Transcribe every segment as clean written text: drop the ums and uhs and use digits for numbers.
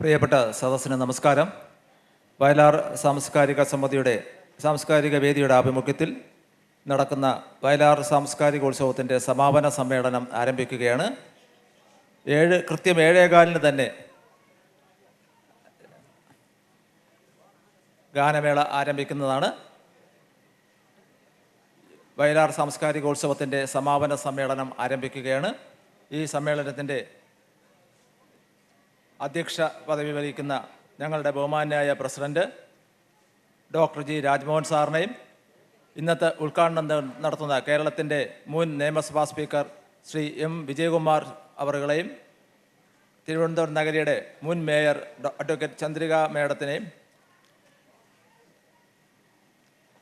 പ്രിയപ്പെട്ട സദസ്സിന് നമസ്കാരം. വയലാർ സാംസ്കാരിക വേദിയുടെ ആഭിമുഖ്യത്തിൽ നടക്കുന്ന വയലാർ സാംസ്കാരികോത്സവത്തിൻ്റെ സമാപന സമ്മേളനം ആരംഭിക്കുകയാണ്. കൃത്യം 7:15 തന്നെ ഗാനമേള ആരംഭിക്കുന്നതാണ്. വയലാർ സാംസ്കാരികോത്സവത്തിൻ്റെ സമാപന സമ്മേളനം ആരംഭിക്കുകയാണ്. ഈ സമ്മേളനത്തിൻ്റെ അധ്യക്ഷ പദവി വഹിക്കുന്ന ഞങ്ങളുടെ ബഹുമാന്യായ പ്രസിഡന്റ് ഡോക്ടർ ജി രാജ്മോഹൻ സാറിനെയും ഇന്നത്തെ ഉദ്ഘാടനം നടത്തുന്ന കേരളത്തിൻ്റെ മുൻ നിയമസഭാ സ്പീക്കർ ശ്രീ എം വിജയകുമാർ അവറുകളെയും തിരുവനന്തപുരം നഗരിയുടെ മുൻ മേയർ അഡ്വക്കേറ്റ് ചന്ദ്രിക മേഡത്തിനെയും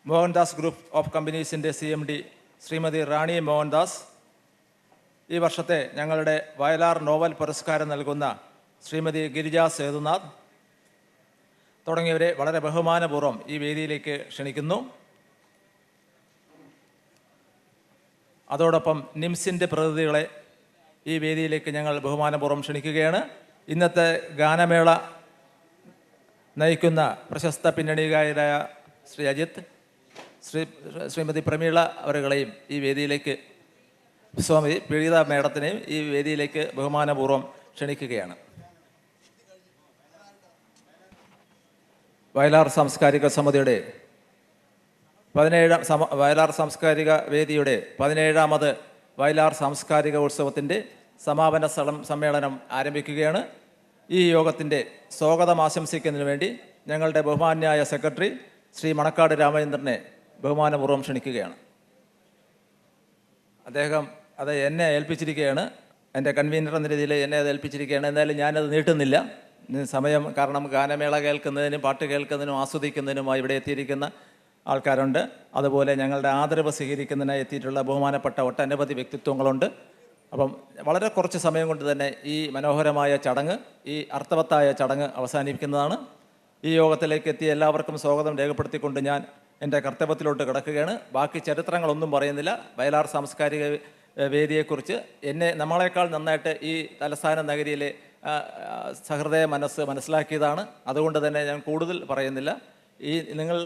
മോഹൻദാസ് ഗ്രൂപ്പ് ഓഫ് കമ്പനീസിൻ്റെ CMD ശ്രീമതി റാണി മോഹൻദാസ്, ഈ വർഷത്തെ ഞങ്ങളുടെ വയലാർ നോവൽ പുരസ്കാരം നൽകുന്ന ശ്രീമതി ഗിരിജ സേതുനാഥ് തുടങ്ങിയവരെ വളരെ ബഹുമാനപൂർവ്വം ഈ വേദിയിലേക്ക് ക്ഷണിക്കുന്നു. അതോടൊപ്പം നിംസിൻ്റെ പ്രതിനിധികളെ ഈ വേദിയിലേക്ക് ഞങ്ങൾ ബഹുമാനപൂർവ്വം ക്ഷണിക്കുകയാണ്. ഇന്നത്തെ ഗാനമേള നയിക്കുന്ന പ്രശസ്ത പിന്നണി ഗായകരായ ശ്രീ അജിത്ത്, ശ്രീമതി പ്രമീള അവരുകളെയും ഈ വേദിയിലേക്ക്, സ്വാമി പീഡിത മേഡത്തിനെയും ഈ വേദിയിലേക്ക് ബഹുമാനപൂർവ്വം ക്ഷണിക്കുകയാണ്. വയലാർ സാംസ്കാരിക സമിതിയുടെ വയലാർ സാംസ്കാരിക വേദിയുടെ 17ാമത് വയലാർ സാംസ്കാരിക ഉത്സവത്തിൻ്റെ സമാപന സമ്മേളനം ആരംഭിക്കുകയാണ്. ഈ യോഗത്തിൻ്റെ സ്വാഗതം ആശംസിക്കുന്നതിന് വേണ്ടി ഞങ്ങളുടെ ബഹുമാന്യായ സെക്രട്ടറി ശ്രീ മണക്കാട് രാമചന്ദ്രനെ ബഹുമാനപൂർവ്വം ക്ഷണിക്കുകയാണ്. അദ്ദേഹം അത് എന്നെ ഏൽപ്പിച്ചിരിക്കുകയാണ്, എൻ്റെ കൺവീനർ എന്ന രീതിയിൽ എന്നെ അത് ഏൽപ്പിച്ചിരിക്കുകയാണ്. എന്തായാലും ഞാനത് നീട്ടുന്നില്ല. സമയം കാരണം ഗാനമേള കേൾക്കുന്നതിനും പാട്ട് കേൾക്കുന്നതിനും ആസ്വദിക്കുന്നതിനുമായി ഇവിടെ എത്തിയിരിക്കുന്ന ആൾക്കാരുണ്ട്. അതുപോലെ ഞങ്ങളുടെ ആദരവ് സ്വീകരിക്കുന്നതിനായി എത്തിയിട്ടുള്ള ബഹുമാനപ്പെട്ട ഒട്ടനവധി വ്യക്തിത്വങ്ങളുണ്ട്. അപ്പം വളരെ കുറച്ച് സമയം കൊണ്ട് തന്നെ ഈ മനോഹരമായ ചടങ്ങ്, ഈ അർത്ഥവത്തായ ചടങ്ങ് അവസാനിപ്പിക്കുന്നതാണ്. ഈ യോഗത്തിലേക്ക് എത്തിയ എല്ലാവർക്കും സ്വാഗതം രേഖപ്പെടുത്തിക്കൊണ്ട് ഞാൻ എൻ്റെ കർത്തവ്യത്തിലോട്ട് കിടക്കുകയാണ്. ബാക്കി ചരിത്രങ്ങളൊന്നും പറയുന്നില്ല. വയലാർ സാംസ്കാരിക വേദിയെക്കുറിച്ച് നമ്മളെക്കാൾ നന്നായിട്ട് ഈ തലസ്ഥാന നഗരിയിലെ സഹൃദയ മനസ്സിലാക്കിയതാണ്. അതുകൊണ്ട് തന്നെ ഞാൻ കൂടുതൽ പറയുന്നില്ല. നിങ്ങൾ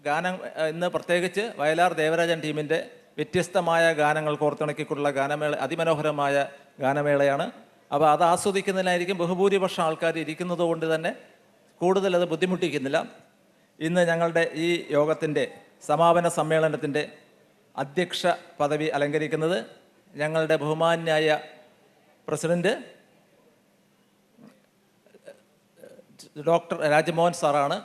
ഗാനം ഇന്ന് പ്രത്യേകിച്ച് വയലാർ ദേവരാജൻ ടീമിൻ്റെ വ്യത്യസ്തമായ ഗാനങ്ങൾ കോർത്തിണക്കിക്കൊണ്ടുള്ള ഗാനമേള, അതിമനോഹരമായ ഗാനമേളയാണ്. അപ്പോൾ അത് ആസ്വദിക്കുന്നതിനായിരിക്കും ബഹുഭൂരിപക്ഷം ആൾക്കാർ ഇരിക്കുന്നത് കൊണ്ട് തന്നെ കൂടുതൽ അത് ബുദ്ധിമുട്ടിക്കുന്നില്ല. ഇന്ന് ഞങ്ങളുടെ ഈ യോഗത്തിൻ്റെ സമാപന സമ്മേളനത്തിൻ്റെ അധ്യക്ഷ പദവി അലങ്കരിക്കുന്നത് ഞങ്ങളുടെ ബഹുമാന്യായ പ്രസിഡന്റ് ഡോക്ടർ രാജ്മോഹൻ സാറാണ്.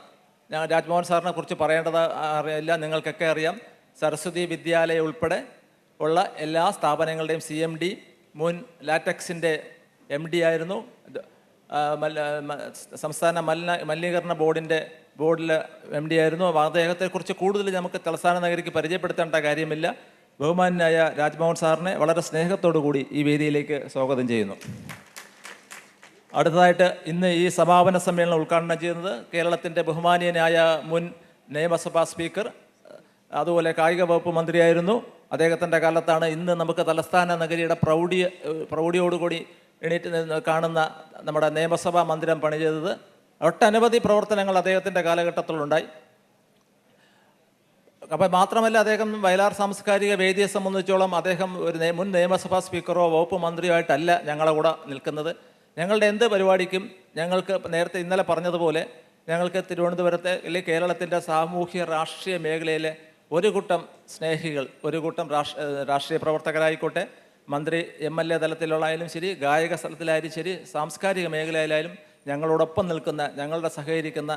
ഞാൻ രാജ്മോഹൻ സാറിനെ കുറിച്ച് പറയേണ്ടത് അറിയില്ല, നിങ്ങൾക്കൊക്കെ അറിയാം. സരസ്വതി വിദ്യാലയ ഉൾപ്പെടെ ഉള്ള എല്ലാ സ്ഥാപനങ്ങളുടെയും CMD, മുൻ ലാറ്റക്സിൻ്റെ MD ആയിരുന്നു. സംസ്ഥാന മലിനീകരണ ബോർഡിൽ MD ആയിരുന്നു. അദ്ദേഹത്തെക്കുറിച്ച് കൂടുതൽ നമുക്ക് തലസ്ഥാന നഗരിക്ക് പരിചയപ്പെടുത്തേണ്ട കാര്യമില്ല. ബഹുമാന്യായ രാജ്മോഹൻ സാറിനെ വളരെ സ്നേഹത്തോടു കൂടി ഈ വേദിയിലേക്ക് സ്വാഗതം ചെയ്യുന്നു. അടുത്തതായിട്ട് ഇന്ന് ഈ സമാപന സമ്മേളനം ഉദ്ഘാടനം ചെയ്യുന്നത് കേരളത്തിൻ്റെ ബഹുമാനീയനായ മുൻ നിയമസഭാ സ്പീക്കർ, അതുപോലെ കായിക വകുപ്പ് മന്ത്രിയായിരുന്നു. അദ്ദേഹത്തിൻ്റെ കാലത്താണ് ഇന്ന് നമുക്ക് തലസ്ഥാന നഗരിയുടെ പ്രൗഢിയോടുകൂടി എണീറ്റ് കാണുന്ന നമ്മുടെ നിയമസഭാ മന്ദിരം പണി ചെയ്തത്. ഒട്ടനവധി പ്രവർത്തനങ്ങൾ അദ്ദേഹത്തിൻ്റെ കാലഘട്ടത്തിലുണ്ടായി. അപ്പോൾ മാത്രമല്ല, അദ്ദേഹം വയലാർ സാംസ്കാരിക വേദിയെ സംബന്ധിച്ചോളം അദ്ദേഹം ഒരു മുൻ നിയമസഭാ സ്പീക്കറോ വകുപ്പ് മന്ത്രിയോ ആയിട്ടല്ല ഞങ്ങളുടെ കൂടെ നിൽക്കുന്നത്. ഞങ്ങളുടെ എന്ത് പരിപാടിക്കും ഞങ്ങൾക്ക് നേരത്തെ ഇന്നലെ പറഞ്ഞതുപോലെ ഞങ്ങൾക്ക് തിരുവനന്തപുരത്തെ അല്ലെങ്കിൽ കേരളത്തിൻ്റെ സാമൂഹ്യ രാഷ്ട്രീയ മേഖലയിലെ ഒരു കൂട്ടം സ്നേഹികൾ, ഒരു കൂട്ടം രാഷ്ട്രീയ പ്രവർത്തകരായിക്കോട്ടെ, മന്ത്രി MLA തലത്തിലുള്ളായാലും ശരി, ഗായക സ്ഥലത്തിലായാലും ശരി, സാംസ്കാരിക മേഖലയിലായാലും ഞങ്ങളോടൊപ്പം നിൽക്കുന്ന, ഞങ്ങളുടെ സഹകരിക്കുന്ന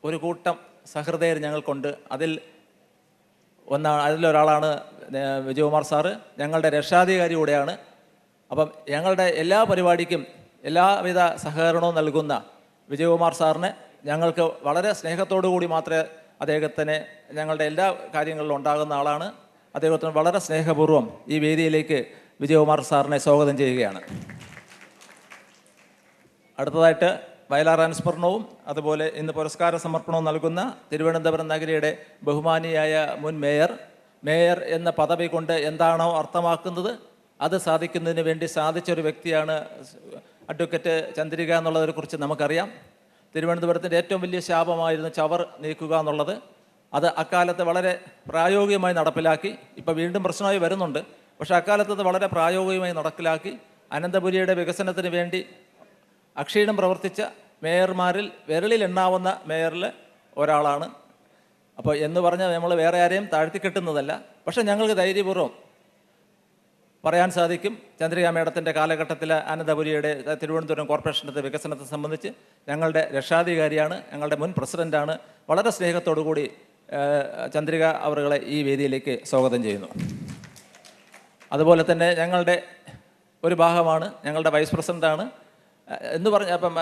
ഒരു കൂട്ടം സഹൃദയർ ഞങ്ങൾക്കുണ്ട്. അതിലൊരാളാണ് വിജയകുമാർ സാറ്, ഞങ്ങളുടെ രക്ഷാധികാരി കൂടെയാണ്. അപ്പം ഞങ്ങളുടെ എല്ലാ പരിപാടിക്കും എല്ലാവിധ സഹകരണവും നൽകുന്ന വിജയകുമാർ സാറിനെ ഞങ്ങൾക്ക് വളരെ സ്നേഹത്തോടു കൂടി മാത്രമേ അദ്ദേഹത്തിന് ഞങ്ങളുടെ എല്ലാ കാര്യങ്ങളിലും ഉണ്ടാകുന്ന ആളാണ്. അദ്ദേഹത്തിന് വളരെ സ്നേഹപൂർവ്വം ഈ വേദിയിലേക്ക് വിജയകുമാർ സാറിനെ സ്വാഗതം ചെയ്യുകയാണ്. അടുത്തതായിട്ട് വയലാർ അനുസ്മരണവും അതുപോലെ ഇന്ന് പുരസ്കാര സമർപ്പണവും നൽകുന്ന തിരുവനന്തപുരം നഗരിയുടെ ബഹുമാനിയായ മുൻ മേയർ എന്ന പദവി കൊണ്ട് എന്താണോ അർത്ഥമാക്കുന്നത് അത് സാധിക്കുന്നതിന് വേണ്ടി സാധിച്ചൊരു വ്യക്തിയാണ് അഡ്വക്കേറ്റ് ചന്ദ്രിക എന്നുള്ളതിനെക്കുറിച്ച് നമുക്കറിയാം. തിരുവനന്തപുരത്തിൻ്റെ ഏറ്റവും വലിയ ശാപമായിരുന്നു ചവർ നീക്കുക എന്നുള്ളത്. അത് അക്കാലത്ത് വളരെ പ്രായോഗികമായി നടപ്പിലാക്കി. ഇപ്പോൾ വീണ്ടും പ്രശ്നമായി വരുന്നുണ്ട്. പക്ഷേ അക്കാലത്ത് അത് വളരെ പ്രായോഗികമായി നടപ്പിലാക്കി. അനന്തപുരിയുടെ വികസനത്തിന് വേണ്ടി അക്ഷീണം പ്രവർത്തിച്ച മേയർമാരിൽ വിരലിൽ എണ്ണാവുന്ന മേയറിൽ ഒരാളാണ്. അപ്പോൾ എന്ന് പറഞ്ഞാൽ നമ്മൾ വേറെ ആരെയും താഴ്ത്തിക്കെട്ടുന്നതല്ല. പക്ഷേ ഞങ്ങൾക്ക് ധൈര്യപൂർവ്വം പറയാൻ സാധിക്കും, ചന്ദ്രിക മേഡത്തിൻ്റെ കാലഘട്ടത്തിൽ അനന്തപുരിയുടെ തിരുവനന്തപുരം കോർപ്പറേഷൻ്റെ വികസനത്തെ സംബന്ധിച്ച് ഞങ്ങളുടെ രക്ഷാധികാരിയാണ്, ഞങ്ങളുടെ മുൻ പ്രസിഡൻ്റാണ്. വളരെ സ്നേഹത്തോടു കൂടി ചന്ദ്രിക അവരുകളെ ഈ വേദിയിലേക്ക് സ്വാഗതം ചെയ്യുന്നു. അതുപോലെ തന്നെ ഞങ്ങളുടെ ഒരു ഭാഗമാണ് ഞങ്ങളുടെ വൈസ് പ്രസിഡൻ്റാണ് എന്ന് പറഞ്ഞ അപ്പം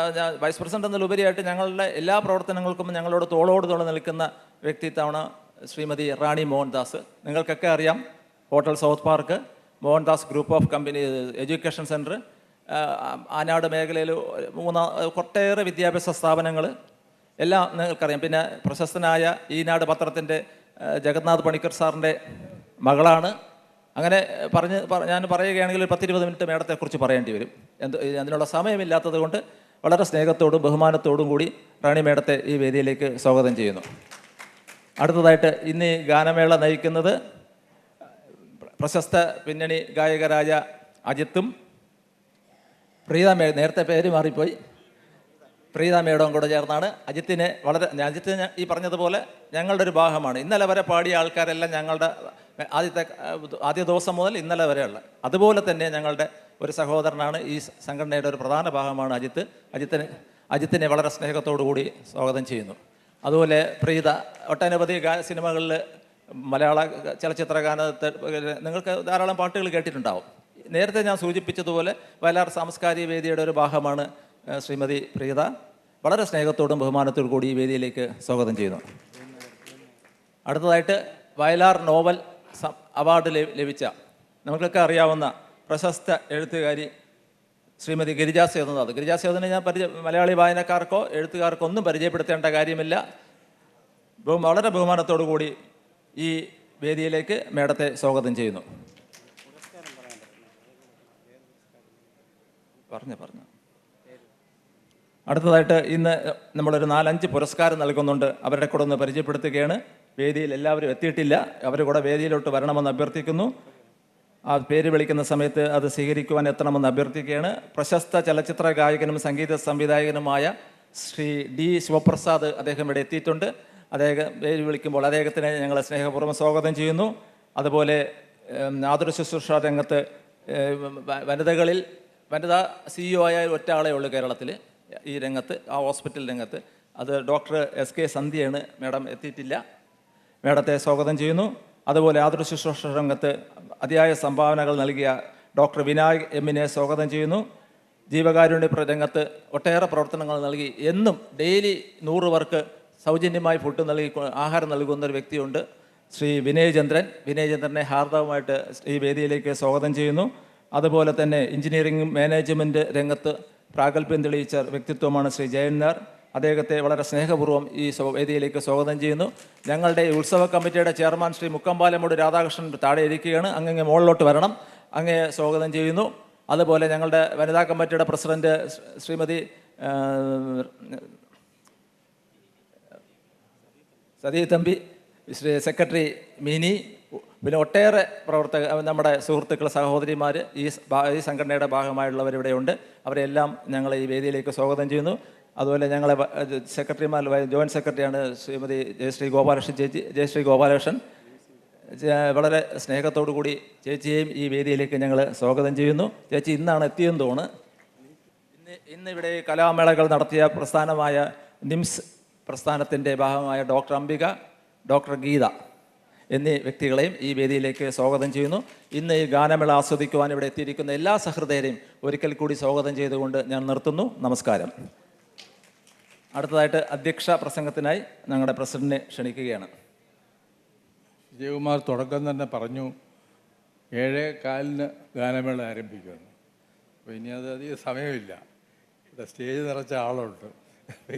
വൈസ് പ്രസിഡന്റ് എന്നതിലുപരിയായിട്ട് ഞങ്ങളുടെ എല്ലാ പ്രവർത്തനങ്ങൾക്കും ഞങ്ങളോട് തോളോട് തോൾ നിൽക്കുന്ന വ്യക്തിത്വമാണ് ശ്രീമതി റാണി മോഹൻദാസ്. നിങ്ങൾക്കൊക്കെ അറിയാം, hotel south park, Mohandas group of company education centre, Anad മേഖലയിൽ ഒട്ടേറെ വിദ്യാഭ്യാസ സ്ഥാപനങ്ങൾ എല്ലാം നിങ്ങൾക്കറിയാം. പിന്നെ പ്രശസ്തനായ ഈനാട് പത്രത്തിൻ്റെ ജഗന്നാഥ് പണിക്കർ സാറിൻ്റെ മകളാണ്. അങ്ങനെ ഞാൻ പറയുകയാണെങ്കിൽ ഒരു 10-20 മിനിറ്റ് മേഡത്തെക്കുറിച്ച് പറയേണ്ടി വരും. അതിനുള്ള സമയമില്ലാത്തത് കൊണ്ട് വളരെ സ്നേഹത്തോടും ബഹുമാനത്തോടും കൂടി റാണി മേഡത്തെ ഈ വേദിയിലേക്ക് സ്വാഗതം ചെയ്യുന്നു. അടുത്തതായിട്ട് ഇന്ന് ഈ ഗാനമേള നയിക്കുന്നത് പ്രശസ്ത പിന്നണി ഗായകരായ അജിത്തും പ്രീത നേരത്തെ പേര് മാറിപ്പോയി, പ്രീത മേഡവും കൂടെ ചേർന്നാണ്. അജിത്തിനെ അജിത്ത് ഈ പറഞ്ഞതുപോലെ ഞങ്ങളുടെ ഒരു ഭാഗമാണ്. ഇന്നലെ വരെ പാടിയ ആൾക്കാരെല്ലാം ഞങ്ങളുടെ ആദ്യ ദിവസം മുതൽ ഇന്നലെ വരെയുള്ള അതുപോലെ തന്നെ ഞങ്ങളുടെ ഒരു സഹോദരനാണ്. ഈ സംഘടനയുടെ ഒരു പ്രധാന ഭാഗമാണ് അജിത്ത്. അജിത്തിനെ വളരെ സ്നേഹത്തോടു കൂടി സ്വാഗതം ചെയ്യുന്നു. അതുപോലെ പ്രീത ഒട്ടനവധി സിനിമകളിൽ മലയാള ചലച്ചിത്ര ഗാനത്തെ നിങ്ങൾക്ക് ധാരാളം പാട്ടുകൾ കേട്ടിട്ടുണ്ടാവും. നേരത്തെ ഞാൻ സൂചിപ്പിച്ചതുപോലെ വയലാർ സാംസ്കാരിക വേദിയുടെ ഒരു ഭാഗമാണ് ശ്രീമതി പ്രീത. വളരെ സ്നേഹത്തോടും ബഹുമാനത്തോടും കൂടി ഈ വേദിയിലേക്ക് സ്വാഗതം ചെയ്യുന്നു. അടുത്തതായിട്ട് വയലാർ നോവൽ അവാർഡ് ലഭിച്ച നമുക്കൊക്കെ അറിയാവുന്ന പ്രശസ്ത എഴുത്തുകാരി ശ്രീമതി ഗിരിജാ സേതുനാഥ്. ഗിരിജാ സേതുവിനെ ഞാൻ മലയാളി വായനക്കാർക്കോ എഴുത്തുകാർക്കോ ഒന്നും പരിചയപ്പെടുത്തേണ്ട കാര്യമില്ല. വളരെ ബഹുമാനത്തോടു കൂടി ഈ വേദിയിലേക്ക് മേഡത്തെ സ്വാഗതം ചെയ്യുന്നു. പറഞ്ഞു അടുത്തതായിട്ട് ഇന്ന് നമ്മളൊരു 4-5 പുരസ്കാരം നൽകുന്നുണ്ട്. അവരുടെ കൂടെ ഒന്ന് പരിചയപ്പെടുത്തുകയാണ്. വേദിയിൽ എല്ലാവരും എത്തിയിട്ടില്ല, അവർ കൂടെ വേദിയിലോട്ട് വരണമെന്ന് അഭ്യർത്ഥിക്കുന്നു. ആ പേര് വിളിക്കുന്ന സമയത്ത് അത് സ്വീകരിക്കുവാൻ എത്തണമെന്ന് അഭ്യർത്ഥിക്കുകയാണ്. പ്രശസ്ത ചലച്ചിത്ര ഗായകനും സംഗീത സംവിധായകനുമായ ശ്രീ ഡി ശിവപ്രസാദ് അദ്ദേഹം ഇവിടെ എത്തിയിട്ടുണ്ട്. അദ്ദേഹം പേര് വിളിക്കുമ്പോൾ അദ്ദേഹത്തിനെ ഞങ്ങൾ സ്നേഹപൂർവ്വം സ്വാഗതം ചെയ്യുന്നു. അതുപോലെ ആതുര ശുശ്രൂഷ രംഗത്ത് വനിതാ CEO ആയ ഒറ്റ ആളേ ഉള്ളൂ കേരളത്തിൽ ഈ രംഗത്ത്, ആ ഹോസ്പിറ്റൽ രംഗത്ത്. അത് ഡോക്ടർ SK സന്ധ്യയാണ്. മേഡം എത്തിയിട്ടില്ല, മേഡത്തെ സ്വാഗതം ചെയ്യുന്നു. അതുപോലെ ആതുര ശുശ്രൂഷ രംഗത്ത് അതിയായ സംഭാവനകൾ നൽകിയ ഡോക്ടർ വിനായക് എമ്മിനെ സ്വാഗതം ചെയ്യുന്നു. ജീവകാരുണ്യ രംഗത്ത് ഒട്ടേറെ പ്രവർത്തനങ്ങൾ നൽകി എന്നും ഡെയിലി 100 പേർക്ക് സൗജന്യമായി ഫുഡ് ആഹാരം നൽകുന്ന ഒരു വ്യക്തിയുണ്ട്, ശ്രീ വിനയചന്ദ്രനെ ഹാർദവമായിട്ട് ഈ വേദിയിലേക്ക് സ്വാഗതം ചെയ്യുന്നു. അതുപോലെ തന്നെ എഞ്ചിനീയറിംഗ് മാനേജ്മെൻറ്റ് രംഗത്ത് പ്രാഗൽഭ്യം തെളിയിച്ച വ്യക്തിത്വമാണ് ശ്രീ ജയൻ നായർ. അദ്ദേഹത്തെ വളരെ സ്നേഹപൂർവ്വം ഈ വേദിയിലേക്ക് സ്വാഗതം ചെയ്യുന്നു. ഞങ്ങളുടെ ഉത്സവ കമ്മിറ്റിയുടെ ചെയർമാൻ ശ്രീ മുക്കമ്പാലമൂട് രാധാകൃഷ്ണൻ താഴെ ഇരിക്കുകയാണ്. അങ്ങ് മുകളിലോട്ട് വരണം, അങ്ങേ സ്വാഗതം ചെയ്യുന്നു. അതുപോലെ ഞങ്ങളുടെ വനിതാ കമ്മിറ്റിയുടെ പ്രസിഡന്റ് ശ്രീമതി സതീ തമ്പി, ശ്രീ സെക്രട്ടറി മിനി, പിന്നെ ഒട്ടേറെ നമ്മുടെ സുഹൃത്തുക്കൾ, സഹോദരിമാർ ഈ സംഘടനയുടെ ഭാഗമായുള്ളവരിവിടെയുണ്ട്. അവരെല്ലാം ഞങ്ങൾ ഈ വേദിയിലേക്ക് സ്വാഗതം ചെയ്യുന്നു. അതുപോലെ ഞങ്ങളെ സെക്രട്ടറിമാർ, ജോയിൻറ്റ് സെക്രട്ടറിയാണ് ശ്രീമതി ജയശ്രീ ഗോപാലകൃഷ്ണൻ. വളരെ സ്നേഹത്തോടു കൂടി ചേച്ചിയെയും ഈ വേദിയിലേക്ക് ഞങ്ങൾ സ്വാഗതം ചെയ്യുന്നു. ചേച്ചി ഇന്നാണ് എത്തിയെന്ന് തോന്നുന്നു. ഇന്നിവിടെ കലാമേളകൾ നടത്തിയ പ്രസ്ഥാനമായ നിംസ് പ്രസ്ഥാനത്തിൻ്റെ ഭാഗമായ ഡോക്ടർ അംബിക, ഡോക്ടർ ഗീത എന്നീ വ്യക്തികളെയും ഈ വേദിയിലേക്ക് സ്വാഗതം ചെയ്യുന്നു. ഇന്ന് ഈ ഗാനമേള ആസ്വദിക്കുവാൻ ഇവിടെ എത്തിയിരിക്കുന്ന എല്ലാ സഹൃദയരെയും ഒരിക്കൽ കൂടി സ്വാഗതം ചെയ്തുകൊണ്ട് ഞാൻ നിർത്തുന്നു. നമസ്കാരം. അടുത്തതായിട്ട് അധ്യക്ഷ പ്രസംഗത്തിനായി ഞങ്ങളുടെ പ്രസിഡന്റിനെ ക്ഷണിക്കുകയാണ്. വിജയകുമാർ തുടക്കം തന്നെ പറഞ്ഞു 7:15 ഗാനമേള ആരംഭിക്കുമെന്ന്. അപ്പോൾ ഇനി അത് അധികം സമയമില്ല. ഇവിടെ സ്റ്റേജ് നിറച്ച ആളുണ്ട്.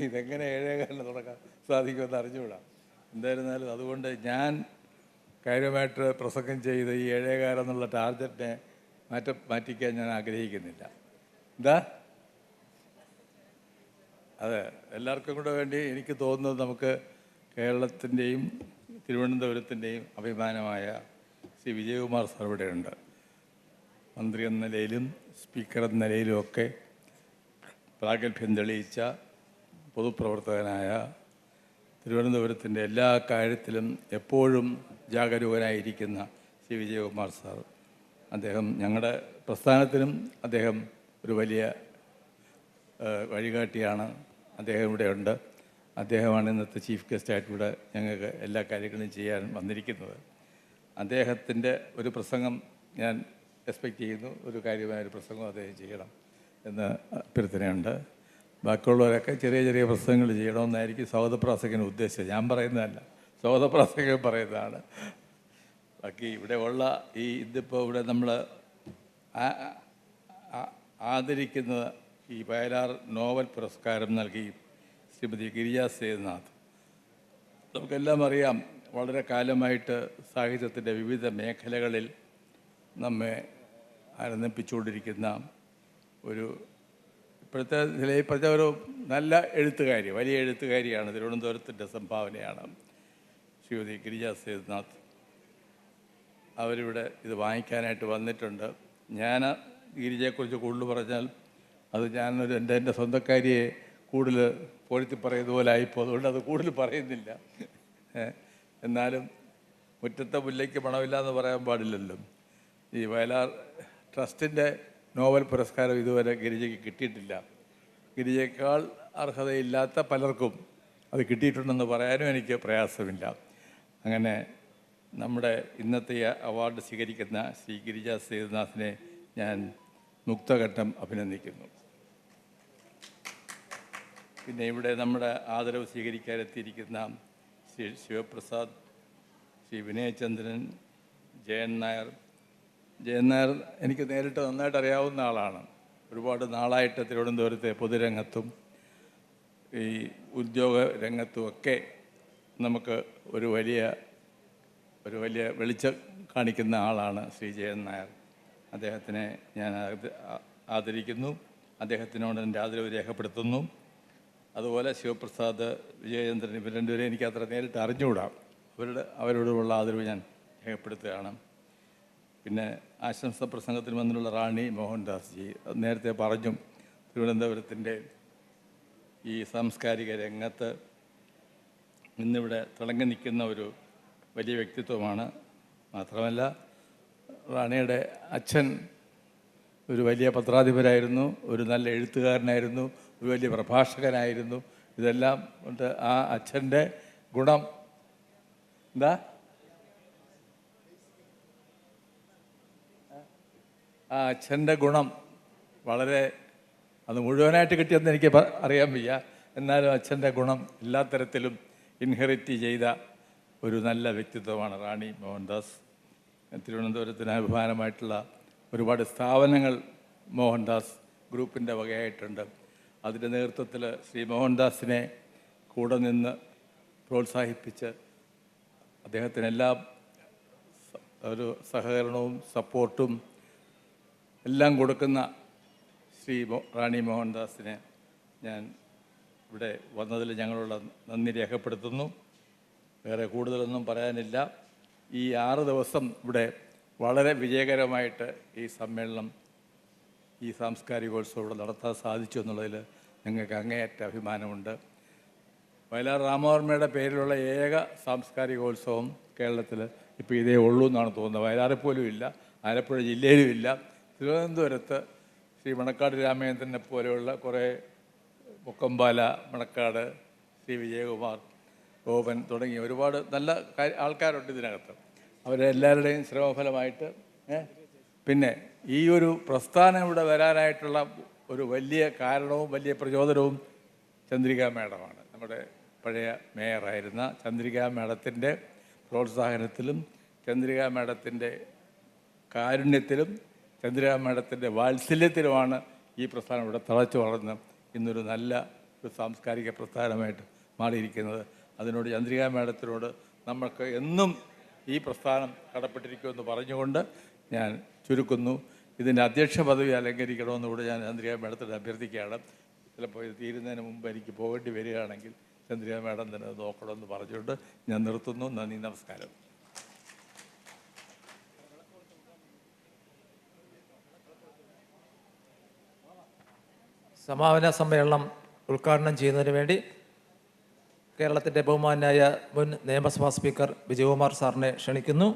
ഇതെങ്ങനെ 7:15 തുടങ്ങാൻ സാധിക്കുമെന്ന് അറിഞ്ഞുകൂടാ. എന്തായിരുന്നാലും അതുകൊണ്ട് ഞാൻ കാര്യമായിട്ട് പ്രസംഗം ചെയ്ത് ഈ 7:15 എന്നുള്ള ടാർഗറ്റിനെ മാറ്റിക്കാൻ ഞാൻ ആഗ്രഹിക്കുന്നില്ല. എന്താ അതെ, എല്ലാവർക്കും കൂടെ വേണ്ടി എനിക്ക് തോന്നുന്നത് നമുക്ക് കേരളത്തിൻ്റെയും തിരുവനന്തപുരത്തിൻ്റെയും അഭിമാനമായ ശ്രീ വിജയകുമാർ സാർ ഇവിടെയുണ്ട്. മന്ത്രി എന്ന നിലയിലും സ്പീക്കർ എന്ന നിലയിലും ഒക്കെ പ്രാഗൽഭ്യം തെളിയിച്ച പൊതുപ്രവർത്തകനായ, തിരുവനന്തപുരത്തിൻ്റെ എല്ലാ കാര്യത്തിലും എപ്പോഴും ജാഗരൂകനായിരിക്കുന്ന ശ്രീ വിജയകുമാർ സാർ. അദ്ദേഹം ഞങ്ങളുടെ പ്രസ്ഥാനത്തിനും അദ്ദേഹം ഒരു വലിയ വഴികാട്ടിയാണ്. അദ്ദേഹം ഇവിടെയുണ്ട്. അദ്ദേഹമാണ് ഇന്നത്തെ ചീഫ് ഗസ്റ്റായിട്ട് ഇവിടെ ഞങ്ങൾക്ക് എല്ലാ കാര്യങ്ങളും ചെയ്യാൻ വന്നിരിക്കുന്നത്. അദ്ദേഹത്തിൻ്റെ ഒരു പ്രസംഗം ഞാൻ എക്സ്പെക്റ്റ് ചെയ്യുന്നു. ഒരു കാര്യമായൊരു പ്രസംഗം അദ്ദേഹം ചെയ്യണം എന്ന് അഭ്യർത്ഥനയുണ്ട്. ബാക്കിയുള്ളവരൊക്കെ ചെറിയ ചെറിയ പ്രസംഗങ്ങൾ ചെയ്യണമെന്നായിരിക്കും സ്വാഗതപ്രാസംഗിന് ഉദ്ദേശിച്ചത്. ഞാൻ പറയുന്നതല്ല, സ്വാഗതപ്രാസംഗം പറയുന്നതാണ്. ബാക്കി ഇവിടെ ഉള്ള ഇതിപ്പോൾ ഇവിടെ നമ്മൾ ആദരിക്കുന്ന ഈ വയലാർ നോവൽ പുരസ്കാരം നൽകി ശ്രീമതി ഗിരിജ സേതുനാഥ്. നമുക്കെല്ലാം അറിയാം, വളരെ കാലമായിട്ട് സാഹിത്യത്തിൻ്റെ വിവിധ മേഖലകളിൽ നമ്മെ ആനന്ദിപ്പിച്ചുകൊണ്ടിരിക്കുന്ന ഇപ്പോഴത്തെ ഒരു നല്ല എഴുത്തുകാരി, വലിയ എഴുത്തുകാരിയാണ്. തിരുവനന്തപുരത്തിൻ്റെ സംഭാവനയാണ് ശ്രീമതി ഗിരിജ സേതുനാഥ്. അവരിവിടെ ഇത് വാങ്ങിക്കാനായിട്ട് വന്നിട്ടുണ്ട്. ഞാൻ ഗിരിജയെക്കുറിച്ച് കൂടുതൽ പറഞ്ഞാൽ അത് ഞാനൊരു എൻ്റെ സ്വന്തക്കാരിയെ കൂടുതൽ പൊഴുത്തി പറയുന്ന പോലെ ആയിപ്പോൾ, അതുകൊണ്ട് അത് കൂടുതൽ പറയുന്നില്ല. എന്നാലും മുറ്റത്തെ മുല്ലയ്ക്ക് മണമില്ല എന്ന് പറയാൻ പാടില്ലല്ലോ. ഈ വയലാർ ട്രസ്റ്റിൻ്റെ നോവൽ പുരസ്കാരം ഇതുവരെ ഗിരിജയ്ക്ക് കിട്ടിയിട്ടില്ല. ഗിരിജയേക്കാൾ അർഹതയില്ലാത്ത പലർക്കും അത് കിട്ടിയിട്ടുണ്ടെന്ന് പറയാനും എനിക്ക് പ്രയാസമില്ല. അങ്ങനെ നമ്മുടെ ഇന്നത്തെ അവാർഡ് സ്വീകരിക്കുന്ന ശ്രീ ഗിരിജ സേതുനാഥിനെ ഞാൻ മുക്തഘട്ടം അഭിനന്ദിക്കുന്നു. പിന്നെ ഇവിടെ നമ്മുടെ ആദരവ് സ്വീകരിക്കാനെത്തിയിരിക്കുന്ന ശ്രീ ശിവപ്രസാദ്, ശ്രീ വിനയചന്ദ്രൻ, ജയൻ നായർ എനിക്ക് നേരിട്ട് നന്നായിട്ട് അറിയാവുന്ന ആളാണ്. ഒരുപാട് നാളായിട്ട് തിരുവനന്തപുരത്തെ പൊതുരംഗത്തും ഈ ഉദ്യോഗ രംഗത്തുമൊക്കെ നമുക്ക് ഒരു വലിയ വെളിച്ചം കാണിക്കുന്ന ആളാണ് ശ്രീ ജയൻ നായർ. അദ്ദേഹത്തിനെ ഞാൻ ആദരിക്കുന്നു. അദ്ദേഹത്തിനോട് എൻ്റെ ആദരവ് രേഖപ്പെടുത്തുന്നു. അതുപോലെ ശിവപ്രസാദ്, വിജയചന്ദ്രൻ, ഇവർ രണ്ടുപേരെയും എനിക്ക് അത്ര നേരിട്ട് അറിഞ്ഞുകൂടാം. അവരോടുള്ള ആദരവ് ഞാൻ രേഖപ്പെടുത്തുകയാണ്. പിന്നെ ആശംസ പ്രസംഗത്തിന് വന്നിട്ടുള്ള റാണി മോഹൻദാസ് ജി, നേരത്തെ പറഞ്ഞു, തിരുവനന്തപുരത്തിൻ്റെ ഈ സാംസ്കാരിക രംഗത്ത് ഇന്നിവിടെ തിളങ്ങി നിൽക്കുന്ന ഒരു വലിയ വ്യക്തിത്വമാണ്. മാത്രമല്ല റാണിയുടെ അച്ഛൻ ഒരു വലിയ പത്രാധിപരായിരുന്നു, ഒരു നല്ല എഴുത്തുകാരനായിരുന്നു, ഒരു വലിയ പ്രഭാഷകനായിരുന്നു. ഇതെല്ലാം കൊണ്ട് ആ അച്ഛൻ്റെ ഗുണം വളരെ അത് മുഴുവനായിട്ട് കിട്ടിയെന്ന് എനിക്ക് അറിയാൻ വയ്യ. എന്നാലും അച്ഛൻ്റെ ഗുണം എല്ലാ തരത്തിലും ഇൻഹെറിറ്റ് ചെയ്ത ഒരു നല്ല വ്യക്തിത്വമാണ് റാണി മോഹൻദാസ്. തിരുവനന്തപുരത്തിന് അഭിമാനമായിട്ടുള്ള ഒരുപാട് സ്ഥാപനങ്ങൾ മോഹൻദാസ് ഗ്രൂപ്പിൻ്റെ വകയായിട്ടുണ്ട്. അതിൻ്റെ നേതൃത്വത്തിൽ ശ്രീ മോഹൻദാസിനെ കൂടെ നിന്ന് പ്രോത്സാഹിപ്പിച്ച് അദ്ദേഹത്തിന് എല്ലാ ഒരു സഹകരണവും സപ്പോർട്ടും എല്ലാം കൊടുക്കുന്ന ശ്രീ റാണി മോഹൻദാസിനെ ഞാൻ ഇവിടെ വന്നതിൽ ഞങ്ങളുള്ള നന്ദി രേഖപ്പെടുത്തുന്നു. വേറെ കൂടുതലൊന്നും പറയാനില്ല. ഈ 6 ദിവസം ഇവിടെ വളരെ വിജയകരമായിട്ട് ഈ സമ്മേളനം, ഈ സാംസ്കാരികോത്സവം ഇവിടെ നടത്താൻ സാധിച്ചു എന്നുള്ളതിൽ ഞങ്ങൾക്ക് അങ്ങേയറ്റ അഭിമാനമുണ്ട്. വയലാർ രാമവർമ്മയുടെ പേരിലുള്ള ഏക സാംസ്കാരികോത്സവം കേരളത്തിൽ ഇപ്പോൾ ഇതേ ഉള്ളൂ എന്നാണ് തോന്നുന്നത്. വയലാറിൽ പോലും ഇല്ല, ആലപ്പുഴ ജില്ലയിലും ഇല്ല. തിരുവനന്തപുരത്ത് ശ്രീ മണക്കാട് രാമചന്ദ്രനെ പോലെയുള്ള കുറേ മുക്കമ്പാല, മണക്കാട്, ശ്രീ വിജയകുമാർ, ഗോപൻ തുടങ്ങിയ ഒരുപാട് നല്ല ആൾക്കാരുണ്ട് ഇതിനകത്ത്. അവരെല്ലാവരുടെയും ശ്രമഫലമായിട്ട് പിന്നെ ഈ ഒരു പ്രസ്ഥാനം ഇവിടെ വരാനായിട്ടുള്ള ഒരു വലിയ കാരണവും വലിയ പ്രചോദനവും ചന്ദ്രിക മാഡമാണ്. നമ്മുടെ പഴയ മേയറായിരുന്ന ചന്ദ്രിക മാഡത്തിൻ്റെ പ്രോത്സാഹനത്തിലും ചന്ദ്രിക മാഡത്തിൻ്റെ കാരുണ്യത്തിലും ചന്ദ്രിക മാഡത്തിൻ്റെ വാത്സല്യത്തിലുമാണ് ഈ പ്രസ്ഥാനം ഇവിടെ തളച്ചു വളർന്ന് ഇന്നൊരു നല്ല ഒരു സാംസ്കാരിക പ്രസ്ഥാനമായിട്ട് മാറിയിരിക്കുന്നത്. അതിനോട് ചന്ദ്രിക മാഡത്തിനോട് നമുക്ക് എന്നും ഈ പ്രസ്ഥാനം കടപ്പെട്ടിരിക്കുമെന്ന് പറഞ്ഞുകൊണ്ട് ഞാൻ ചുരുക്കുന്നു. ഇതിൻ്റെ അധ്യക്ഷ പദവി അലങ്കരിക്കണമെന്നുകൂടെ ഞാൻ ചന്ദ്രിക മാഡത്തിനോട് അഭ്യർത്ഥിക്കുകയാണ്. ചിലപ്പോൾ ഇത് തീരുന്നതിന് മുമ്പ് എനിക്ക് പോകേണ്ടി വരികയാണെങ്കിൽ ചന്ദ്രിക മാഡം തന്നെ അത് നോക്കണമെന്ന് പറഞ്ഞുകൊണ്ട് ഞാൻ നിർത്തുന്നു. നന്ദി, നമസ്കാരം. സമാപന സമ്മേളനം ഉദ്ഘാടനം ചെയ്യുന്നതിന് വേണ്ടി കേരളത്തിൻ്റെ ബഹുമാനായ മുൻ നിയമസഭാ സ്പീക്കർ വിജയകുമാർ സാറിനെ ക്ഷണിക്കുന്നു.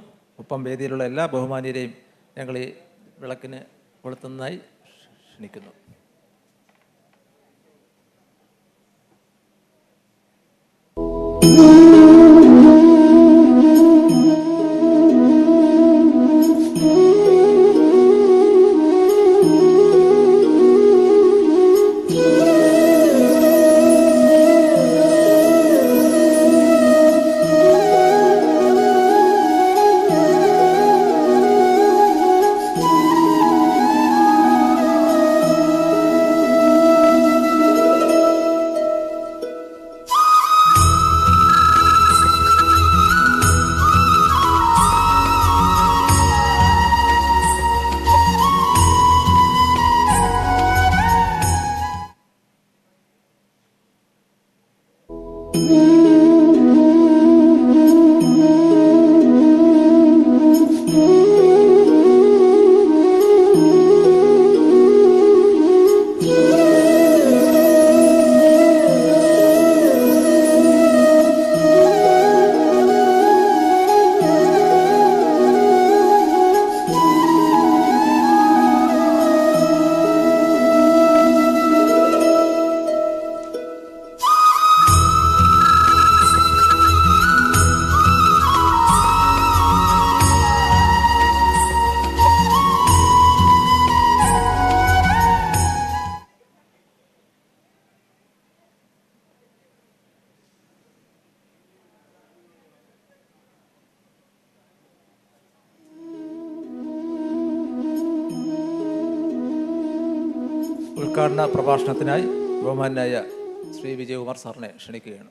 ഒപ്പം വേദിയിലുള്ള എല്ലാ ബഹുമാന്യരെയും ഞങ്ങൾ ഈ വിളക്കിന് കൊളുത്തുന്നതായി ക്ഷണിക്കുന്നു. ഉദ്ഘാടന പ്രഭാഷണത്തിനായി ബഹുമാനായ ശ്രീ വിജയകുമാർ സാറിനെ ക്ഷണിക്കുകയാണ്.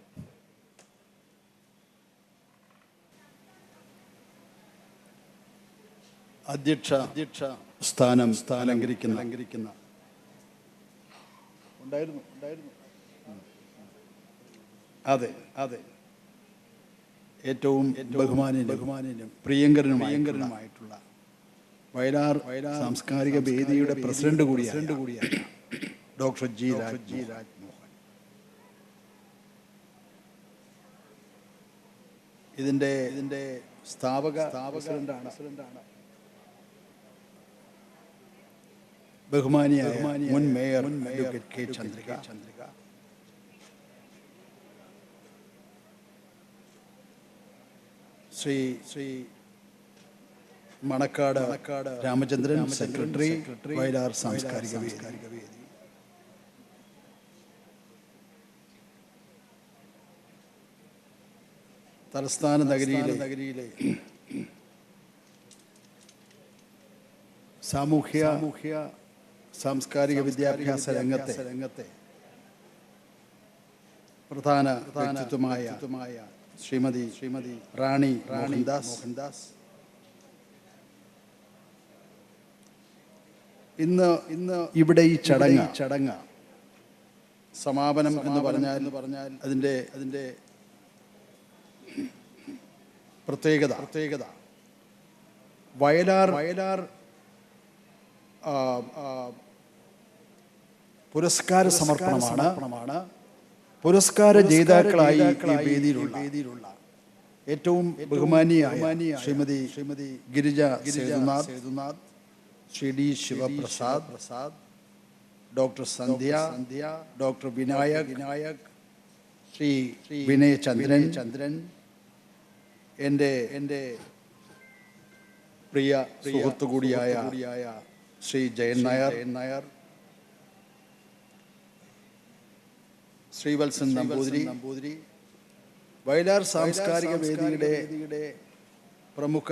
അധ്യക്ഷ സ്ഥാനം അലങ്കരിക്കുന്ന ഉണ്ടായിരുന്നു അതെ ഏറ്റവും ബഹുമാന്യനും പ്രിയങ്കരനുമായിട്ടുള്ള വയലാർ സാംസ്കാരിക വേദിയുടെ പ്രസിഡന്റ് കൂടിയാണ് ഡോക്ടർ ജി രാജ്മോഹൻ. ഇതിന്റെ സ്ഥാപക പ്രസിഡന്റാണ് ബഹുമാനിയായ മുൻ mayor advocate K Chandrika. Shri Manakkad Ramachandran, secretary Vayalar സാംസ്കാരിക വേദി. തലസ്ഥാന നഗരിയിലെ സാമൂഹ്യ സാംസ്കാരിക വിദ്യാഭ്യാസ രംഗത്തെ പ്രധാന വ്യക്തിത്വമായ ശ്രീമതി റാണി മോഹൻദാസ് ഇന്ന് ഇവിടെ ഈ ചടങ്ങ് സമാപനം എന്ന് പറഞ്ഞാൽ അതിൻ്റെ പ്രത്യേകത വയലാർ പുരസ്കാര സമർപ്പണമാണ്. പുരസ്കാര ജേതാക്കളായി ഈ വേദിയിലുള്ള ഏറ്റവും ബഹുമാനിയായ ശ്രീമതി ഗിരിജ സേതുനാഥ്, ശ്രീ ഡി ശിവപ്രസാദ്, ഡോക്ടർ സന്ധ്യ, ഡോക്ടർ വിനായക്, ശ്രീ വിനയ ചന്ദ്രൻ, എൻ്റെ പ്രിയ സുഹൃത്തു കൂടിയായ ശ്രീ ജയൻ നായർ, ശ്രീവത്സൻ നമ്പൂതിരി, വയലാർ സാംസ്കാരിക വേദിയുടെ പ്രമുഖ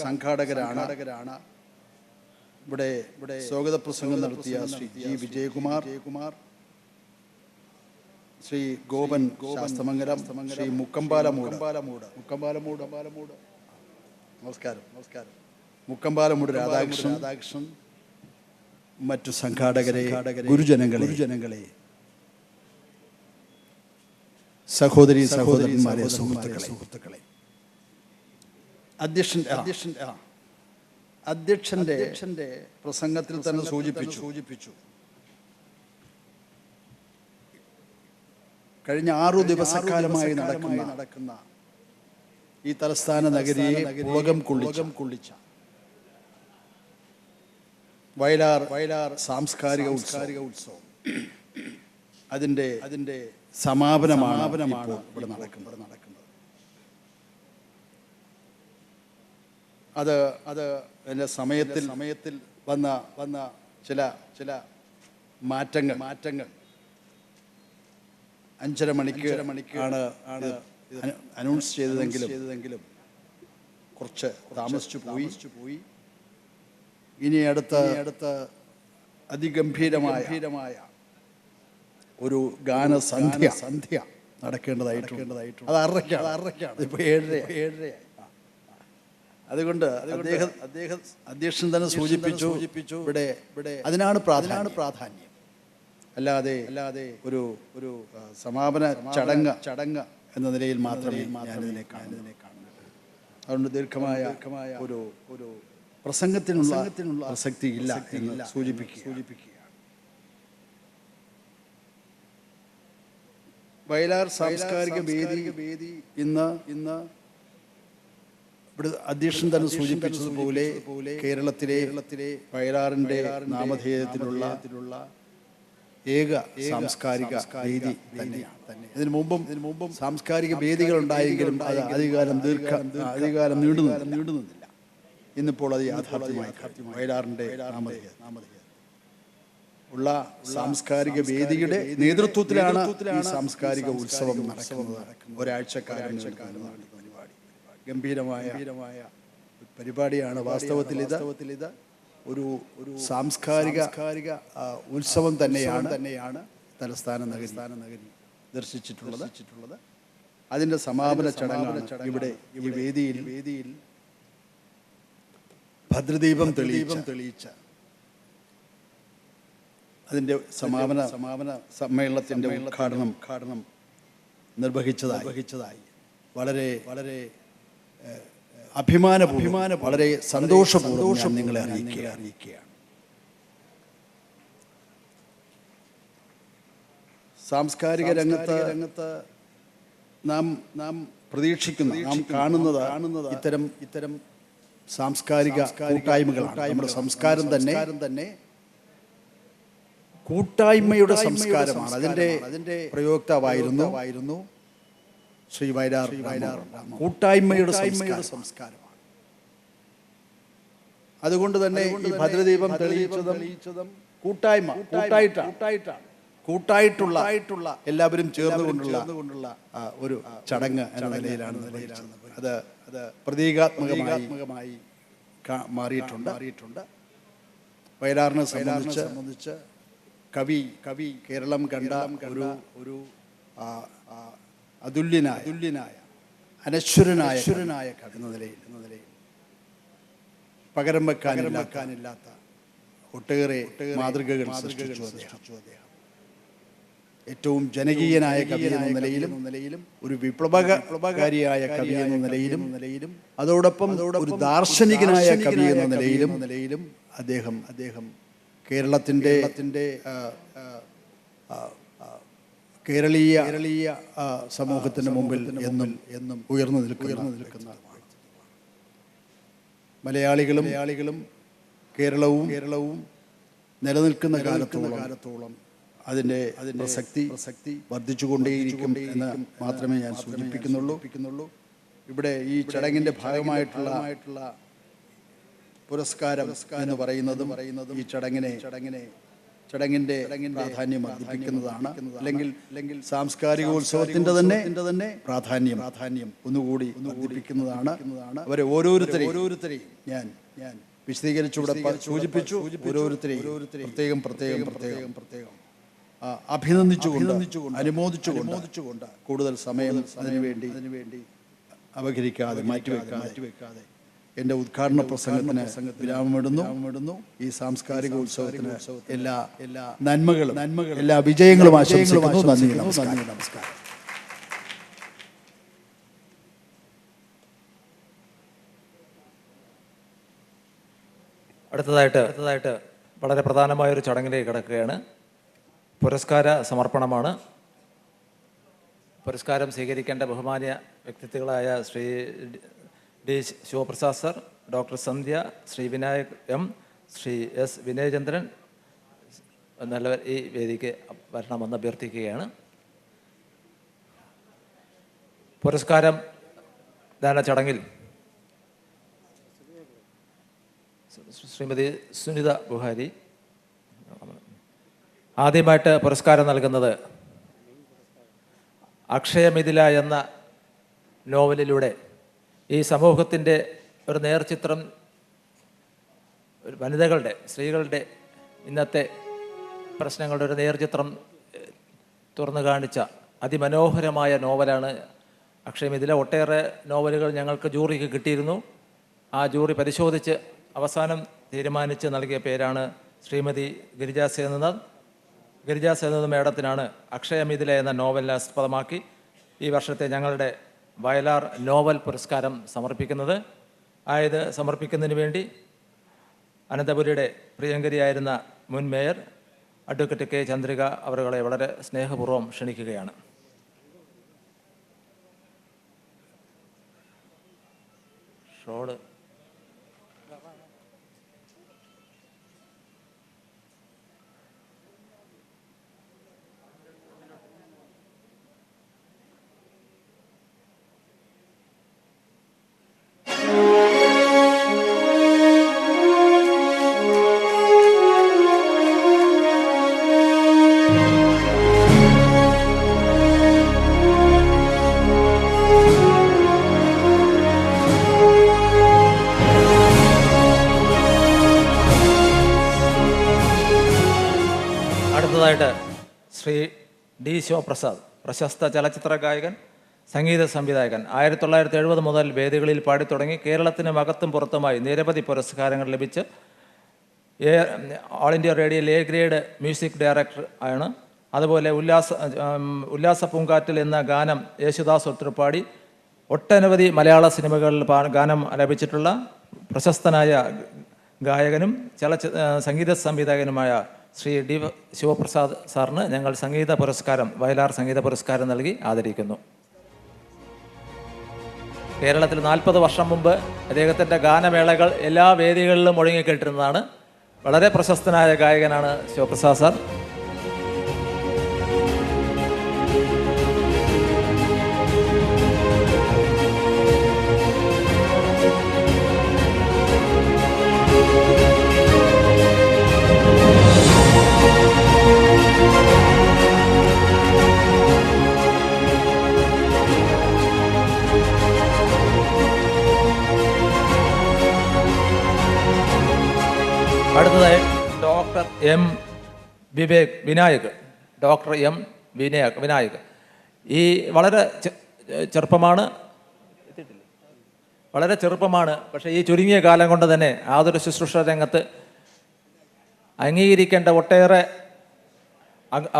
സംഘാടകരാണ്. ഇവിടെ സ്വാഗത പ്രസംഗം നടത്തിയ ശ്രീ ജി വിജയകുമാർ, ശ്രീ ഗോപൻ ശാസ്തമംഗലം, ശ്രീ മുക്കമ്പാലമൂട്, നമസ്കാരം, മുക്കമ്പാലമൂട് രാധാകൃഷ്ണൻ, മറ്റു സംഘാടകരെ, ഗുരുജനങ്ങളെ സഹോദരി സഹോദരന്മാരെ, സുഹൃത്തുക്കളെ, അധ്യക്ഷന്റെ പ്രസംഗത്തിൽ തന്നെ സൂചിപ്പിച്ചു കഴിഞ്ഞ 6 ദിവസക്കാലമായി നടക്കുന്ന ഈ തലസ്ഥാന നഗരിയെ പുളകം കൊള്ളിച്ച വയലാർ സാംസ്കാരിക ഉത്സവം അതിന്റെ സമാപനമാണ് ഇവിടെ നടക്കുന്നത്. അത് അതിൻ്റെ സമയത്തിൽ വന്ന ചില മാറ്റങ്ങൾ 5:30 മണിക്ക് ആണ് അനൗൺസ് ചെയ്തതെങ്കിലും കുറച്ച് താമസിച്ചു പോയി. ഇനി അടുത്ത അതിഗംഭീരമായ ഒരു ഗാനസന്ധ്യ നടക്കേണ്ടതായിട്ടുണ്ട്. അത് 6:30 ഇപ്പോൾ 7:30. അതുകൊണ്ട് അധ്യക്ഷൻ തന്നെ സൂചിപ്പിച്ചു ഇവിടെ അതിനാണ് പ്രാധാന്യം. അല്ലാതെ ഒരു സമാപന ചടങ്ങ് എന്ന നിലയിൽ മാത്രമേ ഞാനിതിനെ കാണുന്നു. അതുകൊണ്ട് ദീർഘമായ ഒരു പ്രസംഗത്തിനുള്ള പ്രസക്തി ഇല്ല എന്ന് സൂചിപ്പിക്കുക. വയലാർ സാംസ്കാരിക വേദി ഇന്ന് ഇവിടെ അധ്യക്ഷൻ തന്നെ സൂചിപ്പിച്ചതുപോലെ കേരളത്തിലെ വയലാറിന്റെ നാമധേയത്തിലുള്ള ഏക സാംസ്കാരിക വേദി തന്നെയാണ്. ഇതിനു മുമ്പും സാംസ്കാരിക വേദികൾ ഉണ്ടായെങ്കിലും അത് അധികാലം നീണ്ടുനിന്നില്ല. ഇന്നിപ്പോൾ അത് യാഥാർത്ഥ്യമായി വയലാറിന്റെ നാമധേയം ഉള്ള സാംസ്കാരിക വേദിയുടെ നേതൃത്വത്തിലാണ് ഈ സാംസ്കാരിക ഉത്സവം നടക്കുന്നത്. ഒരാഴ്ചക്കാലം ഗംഭീരമായ പരിപാടിയാണ്. വാസ്തവത്തിൽ ഇത് ഒരു സാംസ്കാരിക ഉത്സവം തന്നെയാണ് തലസ്ഥാന നഗരി ദർശിച്ചിട്ടുള്ളത്. അതിന്റെ സമാപന ചടങ്ങാണ് ഇവിടെ ഈ വേദിയിൽ ഭദ്രദീപം തെളിയിച്ച അതിന്റെ സമാപന സമ്മേളനത്തിന്റെ ഉദ്ഘാടനം നിർവഹിച്ചതായി വളരെ അഭിമാന വളരെ സന്തോഷപൂർവ്വം നിങ്ങളെ അറിയിക്കുകയാണ്. സാംസ്കാരിക രംഗത്ത് നാം പ്രതീക്ഷിക്കുന്ന നാം കാണുന്നത് ഇത്തരം സാംസ്കാരിക കൂട്ടായ്മകളാണ്. നമ്മുടെ സംസ്കാരം തന്നെ കൂട്ടായ്മയുടെ സംസ്കാരമാണ്. അതിന്റെ പ്രയോക്താവായിരുന്നു ശ്രീ വയലാർ. കൂട്ടായ്മയുടെ സംസ്കാരമാണ്. അതുകൊണ്ട് തന്നെ ഈ ഭദ്രദീപം തെളിയിച്ചതും കൂട്ടായിട്ടുള്ള എല്ലാവരും ചേർന്നുകൊണ്ടുള്ള ഒരു ചടങ്ങ് എന്ന നിലയിലാണ്. അത് പ്രതീകാത്മകമായി മാറിയിട്ടുണ്ട്. വയലാറിനെ സംബന്ധിച്ച് കവി കേരളം കണ്ട ഒരു അതുല്യനായ അനശ്വരനായ കവി എന്ന നിലയിൽ പകരം വെക്കാനില്ലാത്ത ഒട്ടേറെ മാതൃകകൾ സൃഷ്ടിച്ചു അദ്ദേഹം. ഏറ്റവും ജനകീയനായ കവി എന്ന നിലയിലും ഒരു വിപ്ലവകാരിയായ കവി എന്ന നിലയിലും അതോടൊപ്പം ഒരു ദാർശനികനായ കവി എന്ന നിലയിലും അദ്ദേഹം കേരളത്തിന്റെ കേരളീയ സമൂഹത്തിന് മുമ്പിൽ എന്നും ഉയർന്നു നിൽക്കുന്ന മലയാളികളും കേരളവും നിലനിൽക്കുന്ന കാലത്തോളം അതിൻ്റെ പ്രസക്തി വർദ്ധിച്ചുകൊണ്ടേയിരിക്കും എന്ന് മാത്രമേ ഞാൻ സൂചിപ്പിക്കുന്നുള്ളൂ. ഇവിടെ ഈ ചടങ്ങിൻ്റെ ഭാഗമായിട്ടുള്ള പുരസ്കാരം എന്ന് പറയുന്നതും ഈ ചടങ്ങിൻ്റെ പ്രാധാന്യം വർദ്ധിപ്പിക്കുന്നതാണ്. അല്ലെങ്കിൽ സാംസ്കാരികോത്സവത്തിൻ്റെ തന്നെ പ്രാധാന്യം ഒന്നുകൂടി വർദ്ധിപ്പിക്കുന്നതാണ്. അവരെ ഓരോരുത്തരെയും ഞാൻ വിശദീകരിച്ചുകൂടെ സൂചിപ്പിച്ചു. ഓരോരുത്തരെയും പ്രത്യേകം അഭിനന്ദിച്ചുകൊണ്ട് അനുമോദിച്ചുകൊണ്ട് കൂടുതൽ സമയം അതിനുവേണ്ടി അപഹരിക്കാതെ മാറ്റിവെക്കാതെ എൻ്റെ ഉദ്ഘാടന പ്രസംഗത്തിന് വിരാമമിടുന്നു. ഈ സാംസ്കാരിക ഉത്സവത്തിന് എല്ലാ നന്മകളും എല്ലാ വിജയങ്ങളും ആശംസിക്കുന്നു. നന്ദി, നമസ്കാരം. അടുത്തതായിട്ട് വളരെ പ്രധാനമായൊരു ചടങ്ങിലേക്ക് കിടക്കുകയാണ്. പുരസ്കാര സമർപ്പണമാണ്. പുരസ്കാരം സ്വീകരിക്കേണ്ട ബഹുമാന്യ വ്യക്തിത്വങ്ങളായ Shri D Sivaprasad sir, doctor Sandhya, Shri Vinayak M, Shri S Vinayachandran നല്ലവർ ഈ വേദിക്ക് വരണമെന്ന് അഭ്യർത്ഥിക്കുകയാണ്. പുരസ്കാരം ദാന ചടങ്ങിൽ ശ്രീമതി സുനിത ബുഹാരി ആദ്യമായിട്ട് പുരസ്കാരം നൽകുന്നത് അക്ഷയമിഥില എന്ന നോവലിലൂടെ ഈ സമൂഹത്തിൻ്റെ ഒരു നേർചിത്രം, വനിതകളുടെ, സ്ത്രീകളുടെ ഇന്നത്തെ പ്രശ്നങ്ങളുടെ ഒരു നേർചിത്രം തുറന്നു കാണിച്ച അതിമനോഹരമായ നോവലാണ് അക്ഷയമിഥില. ഒട്ടേറെ നോവലുകൾ ഞങ്ങൾക്ക് ജൂറിക്ക് കിട്ടിയിരുന്നു. ആ ജൂറി പരിശോധിച്ച് അവസാനം തീരുമാനിച്ച് നൽകിയ പേരാണ് ശ്രീമതി ഗിരിജ സേതുനാഥ് മേഡത്തിനാണ് അക്ഷയമിഥില എന്ന നോവലിനെ ആസ്പദമാക്കി ഈ വർഷത്തെ ഞങ്ങളുടെ വയലാർ നോവൽ പുരസ്കാരം സമർപ്പിക്കുന്നത്. സമർപ്പിക്കുന്നതിന് വേണ്ടി അനന്തപുരിയുടെ പ്രിയങ്കരിയായിരുന്ന മുൻ മേയർ അഡ്വക്കേറ്റ് കെ ചന്ദ്രിക അവരുകളെ വളരെ സ്നേഹപൂർവ്വം ക്ഷണിക്കുകയാണ്. ഷോള് ശ്രീ ഡി ശിവപ്രസാദ്, പ്രശസ്ത ചലച്ചിത്ര ഗായകൻ, സംഗീത സംവിധായകൻ. 1970 മുതൽ വേദികളിൽ പാടിത്തുടങ്ങി കേരളത്തിനും അകത്തും പുറത്തുമായി നിരവധി പുരസ്കാരങ്ങൾ ലഭിച്ച് ഓൾ ഇന്ത്യ റേഡിയോയിൽ എ ഗ്രേഡ് മ്യൂസിക് ഡയറക്ടർ ആണ്. അതുപോലെ ഉല്ലാസ പൂങ്കാറ്റിൽ എന്ന ഗാനം യേശുദാസ് ഒത്തുപാടി ഒട്ടനവധി മലയാള സിനിമകളിൽ ഗാനം ലഭിച്ചിട്ടുള്ള പ്രശസ്തനായ ഗായകനും സംഗീത സംവിധായകനുമായ ശ്രീ ഡി ശിവപ്രസാദ് സാറിന് ഞങ്ങൾ വയലാർ സംഗീത പുരസ്കാരം നൽകി ആദരിക്കുന്നു. കേരളത്തിൽ 40 വർഷം മുമ്പ് അദ്ദേഹത്തിൻ്റെ ഗാനമേളകൾ എല്ലാ വേദികളിലും മുഴങ്ങിക്കേട്ടിരുന്നതാണ്. വളരെ പ്രശസ്തനായ ഗായകനാണ് ശിവപ്രസാദ് സാർ. അടുത്തതായി ഡോക്ടർ എം വിനായക്. ഈ വളരെ ചെറുപ്പമാണ്. പക്ഷേ ഈ ചുരുങ്ങിയ കാലം കൊണ്ട് തന്നെ ആതുര ശുശ്രൂഷ രംഗത്ത് അംഗീകരിക്കേണ്ട ഒട്ടേറെ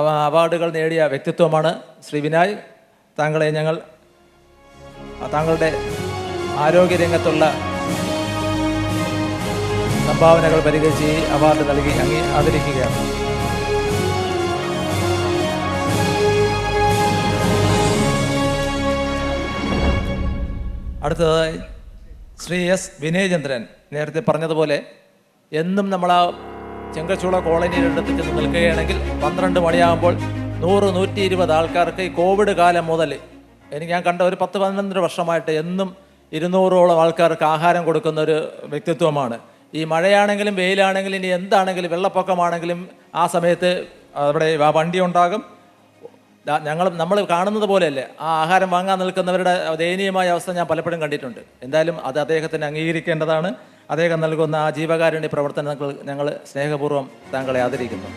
അവാർഡുകൾ നേടിയ വ്യക്തിത്വമാണ് ശ്രീ വിനായക്. താങ്കളെ ഞങ്ങൾ താങ്കളുടെ ആരോഗ്യരംഗത്തുള്ള സംഭാവനകൾ പരിഗണിച്ച് ഈ അവാർഡ് നൽകി ആദരിക്കുകയാണ്. അടുത്തതായി ശ്രീ എസ് വിനയചന്ദ്രൻ. നേരത്തെ പറഞ്ഞതുപോലെ എന്നും നമ്മൾ ആ ചെങ്കച്ചൂള കോളനിയിലെടുത്ത് ചെന്ന് നിൽക്കുകയാണെങ്കിൽ 12 മണിയാകുമ്പോൾ 100-120 ആൾക്കാർക്ക് ഈ കോവിഡ് കാലം മുതൽ ഞാൻ കണ്ട ഒരു 10-12 വർഷമായിട്ട് എന്നും 200ഓളം ആൾക്കാർക്ക് ആഹാരം കൊടുക്കുന്ന ഒരു വ്യക്തിത്വമാണ്. ഈ മഴയാണെങ്കിലും വെയിലാണെങ്കിലും ഇനി എന്താണെങ്കിലും വെള്ളപ്പൊക്കമാണെങ്കിലും ആ സമയത്ത് അവിടെ വണ്ടി ഉണ്ടാകും. നമ്മൾ കാണുന്നത് പോലെയല്ലേ ആ ആഹാരം വാങ്ങാൻ നിൽക്കുന്നവരുടെ ദയനീയമായ അവസ്ഥ ഞാൻ പലപ്പോഴും കണ്ടിട്ടുണ്ട്. എന്തായാലും അത് അദ്ദേഹത്തിന് അംഗീകരിക്കേണ്ടതാണ്. അദ്ദേഹം നൽകുന്ന ആ ജീവകാരുണ്യ പ്രവർത്തനങ്ങൾ ഞങ്ങൾ സ്നേഹപൂർവ്വം താങ്കളെ ആദരിക്കുന്നു.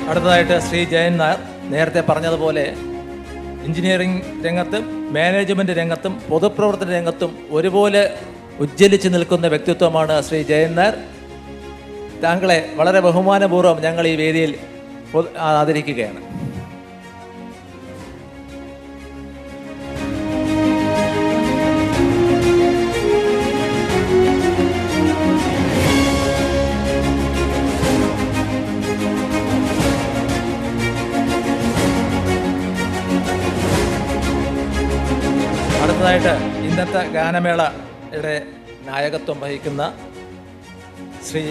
അടുത്തതായിട്ട് ശ്രീ ജയൻ നായർ. നേരത്തെ പറഞ്ഞതുപോലെ എഞ്ചിനീയറിംഗ് രംഗത്തും മാനേജ്മെൻറ്റ് രംഗത്തും പൊതുപ്രവർത്തന രംഗത്തും ഒരുപോലെ ഉജ്ജ്വലിച്ച് നിൽക്കുന്ന വ്യക്തിത്വമാണ് ശ്രീ ജയൻ നായർ. താങ്കളെ വളരെ ബഹുമാനപൂർവ്വം ഞങ്ങൾ ഈ വേദിയിൽ ആദരിക്കുകയാണ്. അടുത്തതായിട്ട് ഇന്നത്തെ ഗാനമേളയുടെ നായകത്വം വഹിക്കുന്ന ശ്രീ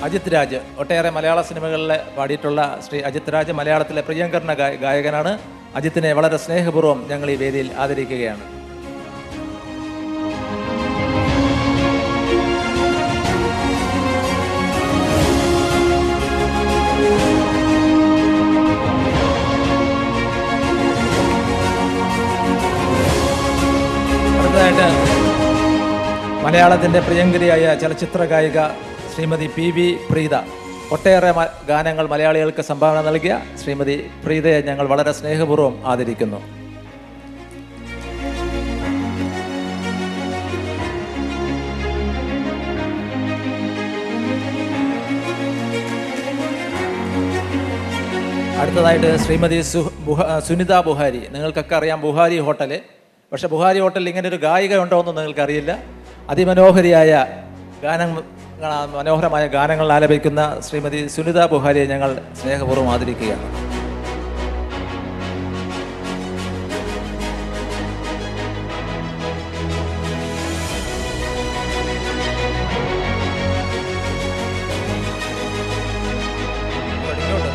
അജിത് രാജ്, ഒട്ടേറെ മലയാള സിനിമകളിൽ പാടിയിട്ടുള്ള ശ്രീ അജിത് രാജ് മലയാളത്തിലെ പ്രിയങ്കരന ഗായകനാണ്. അജിത്തിനെ വളരെ സ്നേഹപൂർവ്വം ഞങ്ങൾ ഈ വേദിയിൽ ആദരിക്കുകയാണ്. അടുത്തതായിട്ട് മലയാളത്തിൻ്റെ പ്രിയങ്കരിയായ ചലച്ചിത്ര ഗായിക ശ്രീമതി PV പ്രീത, ഒട്ടേറെ ഗാനങ്ങൾ മലയാളികൾക്ക് സംഭാവന നൽകിയ ശ്രീമതി പ്രീതയെ ഞങ്ങൾ വളരെ സ്നേഹപൂർവ്വം ആദരിക്കുന്നു. അടുത്തതായിട്ട് ശ്രീമതി സുനിത ബുഹാരി. നിങ്ങൾക്കൊക്കെ അറിയാം ബുഹാരി ഹോട്ടൽ. പക്ഷേ ബുഹാരി ഹോട്ടലിൽ ഇങ്ങനെ ഒരു ഗായിക ഉണ്ടോ എന്ന് നിങ്ങൾക്കറിയില്ല. അതിമനോഹരിയായ മനോഹരമായ ഗാനങ്ങൾ ആലപിക്കുന്ന ശ്രീമതി സുനിത ബുഹാരിയെ ഞങ്ങൾ സ്നേഹപൂർവ്വം ആദരിക്കുകയാണ്.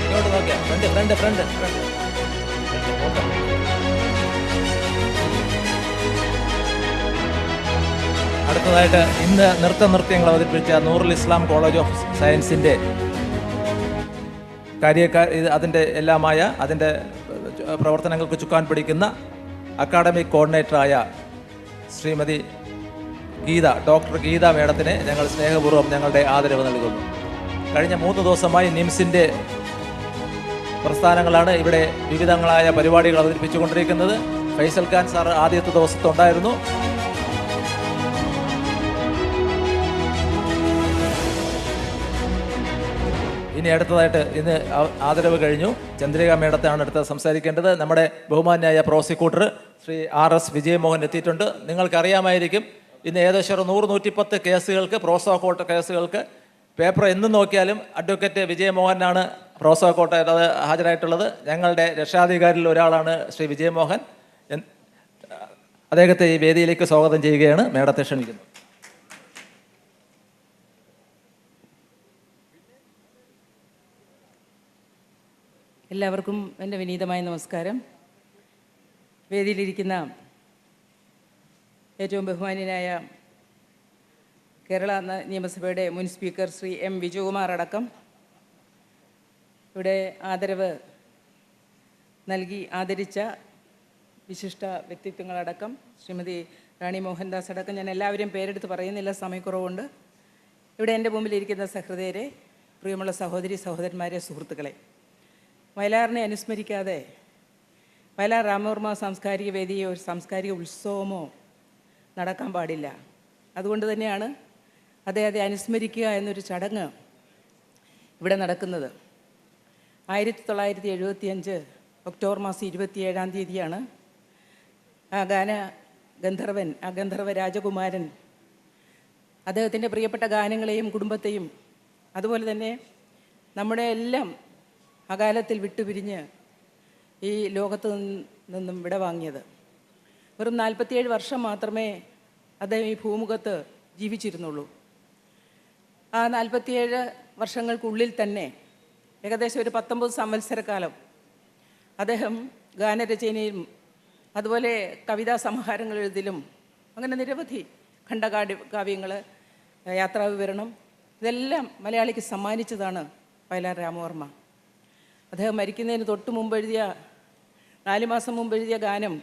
ഇങ്ങോട്ട് നോക്കിയാ ഫ്രണ്ട്. അടുത്തതായിട്ട് ഇന്ന് നൃത്യങ്ങൾ അവതരിപ്പിച്ച നൂറുൽ ഇസ്ലാം കോളേജ് ഓഫ് സയൻസിൻ്റെ അതിൻ്റെ എല്ലാമായ അതിൻ്റെ പ്രവർത്തനങ്ങൾക്ക് ചുക്കാൻ പിടിക്കുന്ന അക്കാഡമിക് കോർഡിനേറ്ററായ ശ്രീമതി ഡോക്ടർ ഗീത മേഡത്തിനെ ഞങ്ങൾ സ്നേഹപൂർവ്വം ഞങ്ങളുടെ ആദരവ് നൽകുന്നു. കഴിഞ്ഞ 3 ദിവസമായി നിംസിൻ്റെ പ്രസ്ഥാനങ്ങളാണ് ഇവിടെ വിവിധങ്ങളായ പരിപാടികൾ അവതരിപ്പിച്ചുകൊണ്ടിരിക്കുന്നത്. ഫൈസൽ ഖാൻ സാർ ആദ്യത്തെ ദിവസത്തുണ്ടായിരുന്നു. ഇനി അടുത്തതായിട്ട് ഇന്ന് ആദരവ് കഴിഞ്ഞു. ചന്ദ്രിക മേഡത്താണ് അടുത്ത് സംസാരിക്കേണ്ടത്. നമ്മുടെ ബഹുമാന്യായ പ്രോസിക്യൂട്ടർ ശ്രീ RS വിജയമോഹൻ എത്തിയിട്ടുണ്ട്. നിങ്ങൾക്കറിയാമായിരിക്കും, ഇന്ന് ഏകദേശം 100-110 കേസുകൾക്ക്, പ്രോസിക്യൂട്ടർ കേസുകൾക്ക് പേപ്പർ എന്നും നോക്കിയാലും അഡ്വക്കേറ്റ് വിജയമോഹനാണ് പ്രോസിക്യൂട്ടർ ഹാജരായിട്ടുള്ളത്. ഞങ്ങളുടെ രക്ഷാധികാരിയിൽ ഒരാളാണ് ശ്രീ വിജയമോഹൻ. അദ്ദേഹത്തെ ഈ വേദിയിലേക്ക് സ്വാഗതം ചെയ്യുകയാണ്. മേഡത്തെ ക്ഷണിക്കുന്നു. എല്ലാവർക്കും എൻ്റെ വിനീതമായ നമസ്കാരം. വേദിയിലിരിക്കുന്ന ഏറ്റവും ബഹുമാന്യനായ കേരള നിയമസഭയുടെ മുൻ സ്പീക്കർ ശ്രീ M വിജയകുമാർ അടക്കം ഇവിടെ ആദരവ് നൽകി ആദരിച്ച വിശിഷ്ട വ്യക്തിത്വങ്ങളടക്കം ശ്രീമതി റാണി മോഹൻദാസ് അടക്കം ഞാൻ എല്ലാവരെയും പേരെടുത്ത് പറയുന്നില്ല, സമയക്കുറവുണ്ട്. ഇവിടെ എൻ്റെ മുമ്പിലിരിക്കുന്ന സഹൃദയരെ, പ്രിയമുള്ള സഹോദരന്മാരെ, സുഹൃത്തുക്കളെ, വയലാറിനെ അനുസ്മരിക്കാതെ വയലാർ രാമവർമ്മ സാംസ്കാരിക വേദിയോ ഒരു സാംസ്കാരിക ഉത്സവമോ നടക്കാൻ പാടില്ല. അതുകൊണ്ട് തന്നെയാണ് അദ്ദേഹത്തെ അനുസ്മരിക്കുക എന്നൊരു ചടങ്ങ് ഇവിടെ നടക്കുന്നത്. 1975 ഒക്ടോബർ മാസം 27-ാം തീയതിയാണ് ആ ഗന്ധർവ രാജകുമാരൻ അദ്ദേഹത്തിൻ്റെ പ്രിയപ്പെട്ട ഗാനങ്ങളെയും കുടുംബത്തെയും അതുപോലെ തന്നെ നമ്മുടെ എല്ലാം അകാലത്തിൽ വിട്ടുപിരിഞ്ഞ് ഈ ലോകത്ത് നിന്നും വിടവാങ്ങിയത്. വെറും 47 വർഷം മാത്രമേ അദ്ദേഹം ഈ ഭൂമുഖത്ത് ജീവിച്ചിരുന്നുള്ളൂ. ആ 47 വർഷങ്ങൾക്കുള്ളിൽ തന്നെ ഏകദേശം ഒരു 19 സംവത്സരക്കാലം അദ്ദേഹം ഗാനരചനയിലും അതുപോലെ കവിതാ സമാഹാരങ്ങൾ എഴുതിലും അങ്ങനെ നിരവധി കാവ്യങ്ങൾ, യാത്രാവിവരണം, ഇതെല്ലാം മലയാളിക്ക് സമ്മാനിച്ചതാണ് വയലാർ രാമവർമ്മ. അദ്ദേഹം മരിക്കുന്നതിന് തൊട്ട് മുമ്പ് എഴുതിയ 4 മാസം മുമ്പ് എഴുതിയ ഗാനം